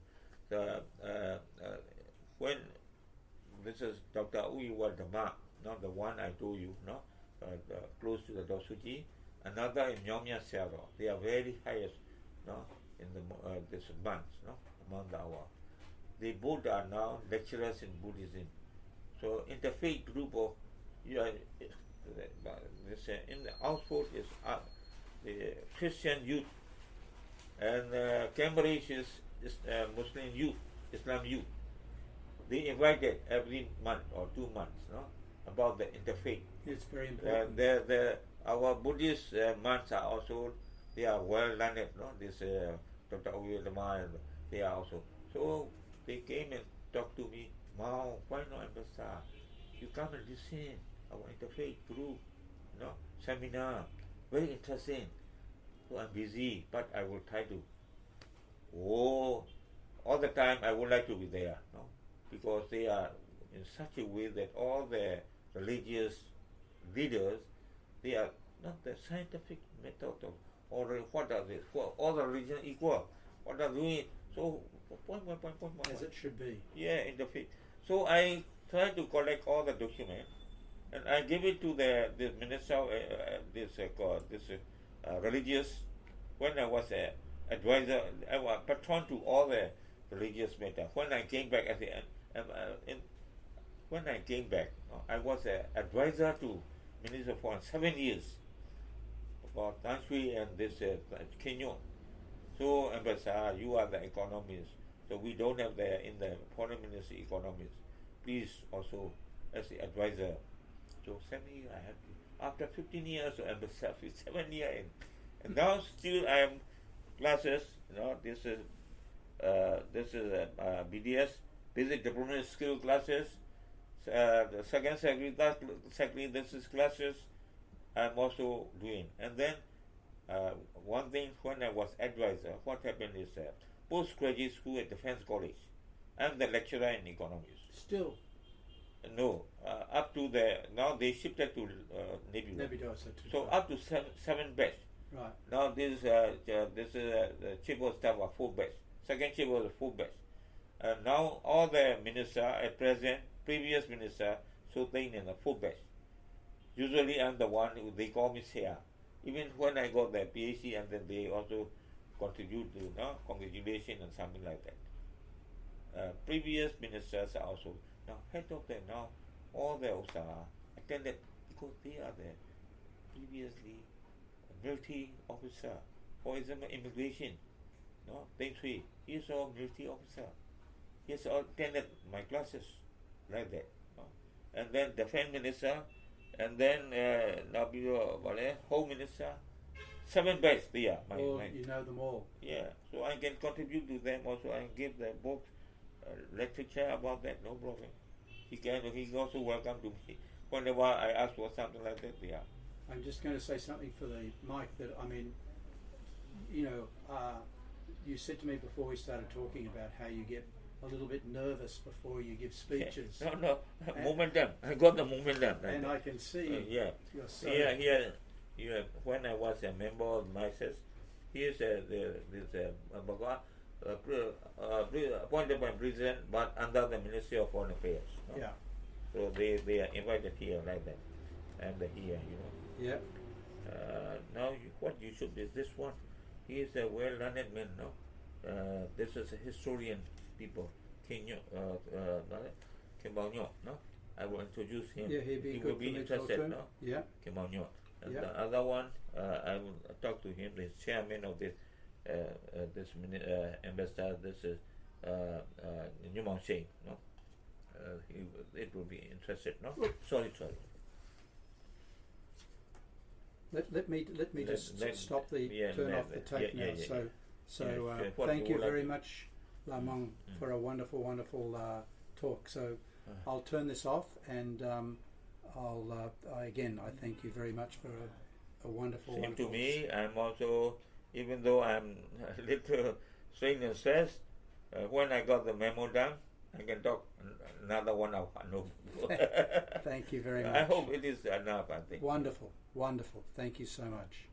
When this is Dr. Uyiwa Dama, not the one I told you, no, close to the Dosuji. Another in Nyomya Sero. They are very highest, no, in the this months, no, among our. They both are now lecturers in Buddhism. So interfaith group of this in the output is the Christian youth, and Cambridge is Muslim youth, Islam youth. They invited every month or 2 months, no, about the interfaith. It's very important. Our Buddhist monks are also, they are well learned, no. This Dr. Uyedama, they are also. So they came and talked to me. Wow, why not Ambassa? You come and listen our interfaith group, no, seminar, very interesting. So I'm busy, but I will try to. All the time I would like to be there, no, because they are in such a way that all the religious leaders, they are not the scientific method of, or what are they? For all the religion equal. What are doing? So point. As it should be. Yeah, in the faith. So I try to collect all the documents, and I give it to the minister, this religious. When I was an advisor, I was patron to all the religious matter. When I came back at the end, when I came back, I was an advisor to Minister for 7 years for Tan Shui and this Kenyon. So, Ambassa, you are the economist. So we don't have in the foreign ministry economist. Please also as the advisor. So 7 years I have to. After 15 years of Ambassa, 7 years in. And now still I am classes. You know, this is BDS, basic diplomacy skill classes. The second secretary, this is classes I'm also doing. And then one thing, when I was advisor, what happened is postgraduate school at Defense College. I'm the lecturer in economics. Still? No, up to now they shifted to Nebulosa. So up to seven batch. Right. Now this is the chief of staff of 4 batch. Second chief was 4 batch. Now all the minister at present, previous minister, sitting in the full batch. Usually I'm the one who they call me Sia. Even when I got the PhD, and then they also contribute to congratulations and something like that. Previous ministers are also now head of them now. All those are attended because they are the previously military officer. For example, immigration. No, Deng Sui, he is a military officer. He has attended my classes like that. No? And then defense minister, and then home minister. 7 batch they are. You know them all. Yeah, so I can contribute to them also. I give the books, literature about that, no problem. He's also welcome to me. Whenever I ask for something like that, they are. I'm just going to say something for the mic that, I mean, you said to me before we started talking about how you get a little bit nervous before you give speeches. No, momentum. I got the momentum. And I can see you're so here, when I was a member of MISES, he is appointed by president, but under the Ministry of Foreign Affairs. No? Yeah. So they are invited here like that, and here, Yeah. Now what you should is this one. He is a well-learned man. No, this is a historian people. Kim Bao Nyo. No, I will introduce him. Yeah, he will be interested. No, yeah. Kim Bao Nyo. And the other one, I will talk to him. The chairman of this Ambassa. This is Hla Maung. No, it will be interested. No, sorry. Let me just stop the turn off the tape now. So thank you very much, Hla Maung, for a wonderful talk. So I'll turn this off, and I thank you very much for a wonderful. Same to me. I'm also, even though I'm a little strained and stressed, when I got the memo done, I can talk another 1 hour. No. Thank you very much. I hope it is enough, I think. Wonderful. Thank you so much.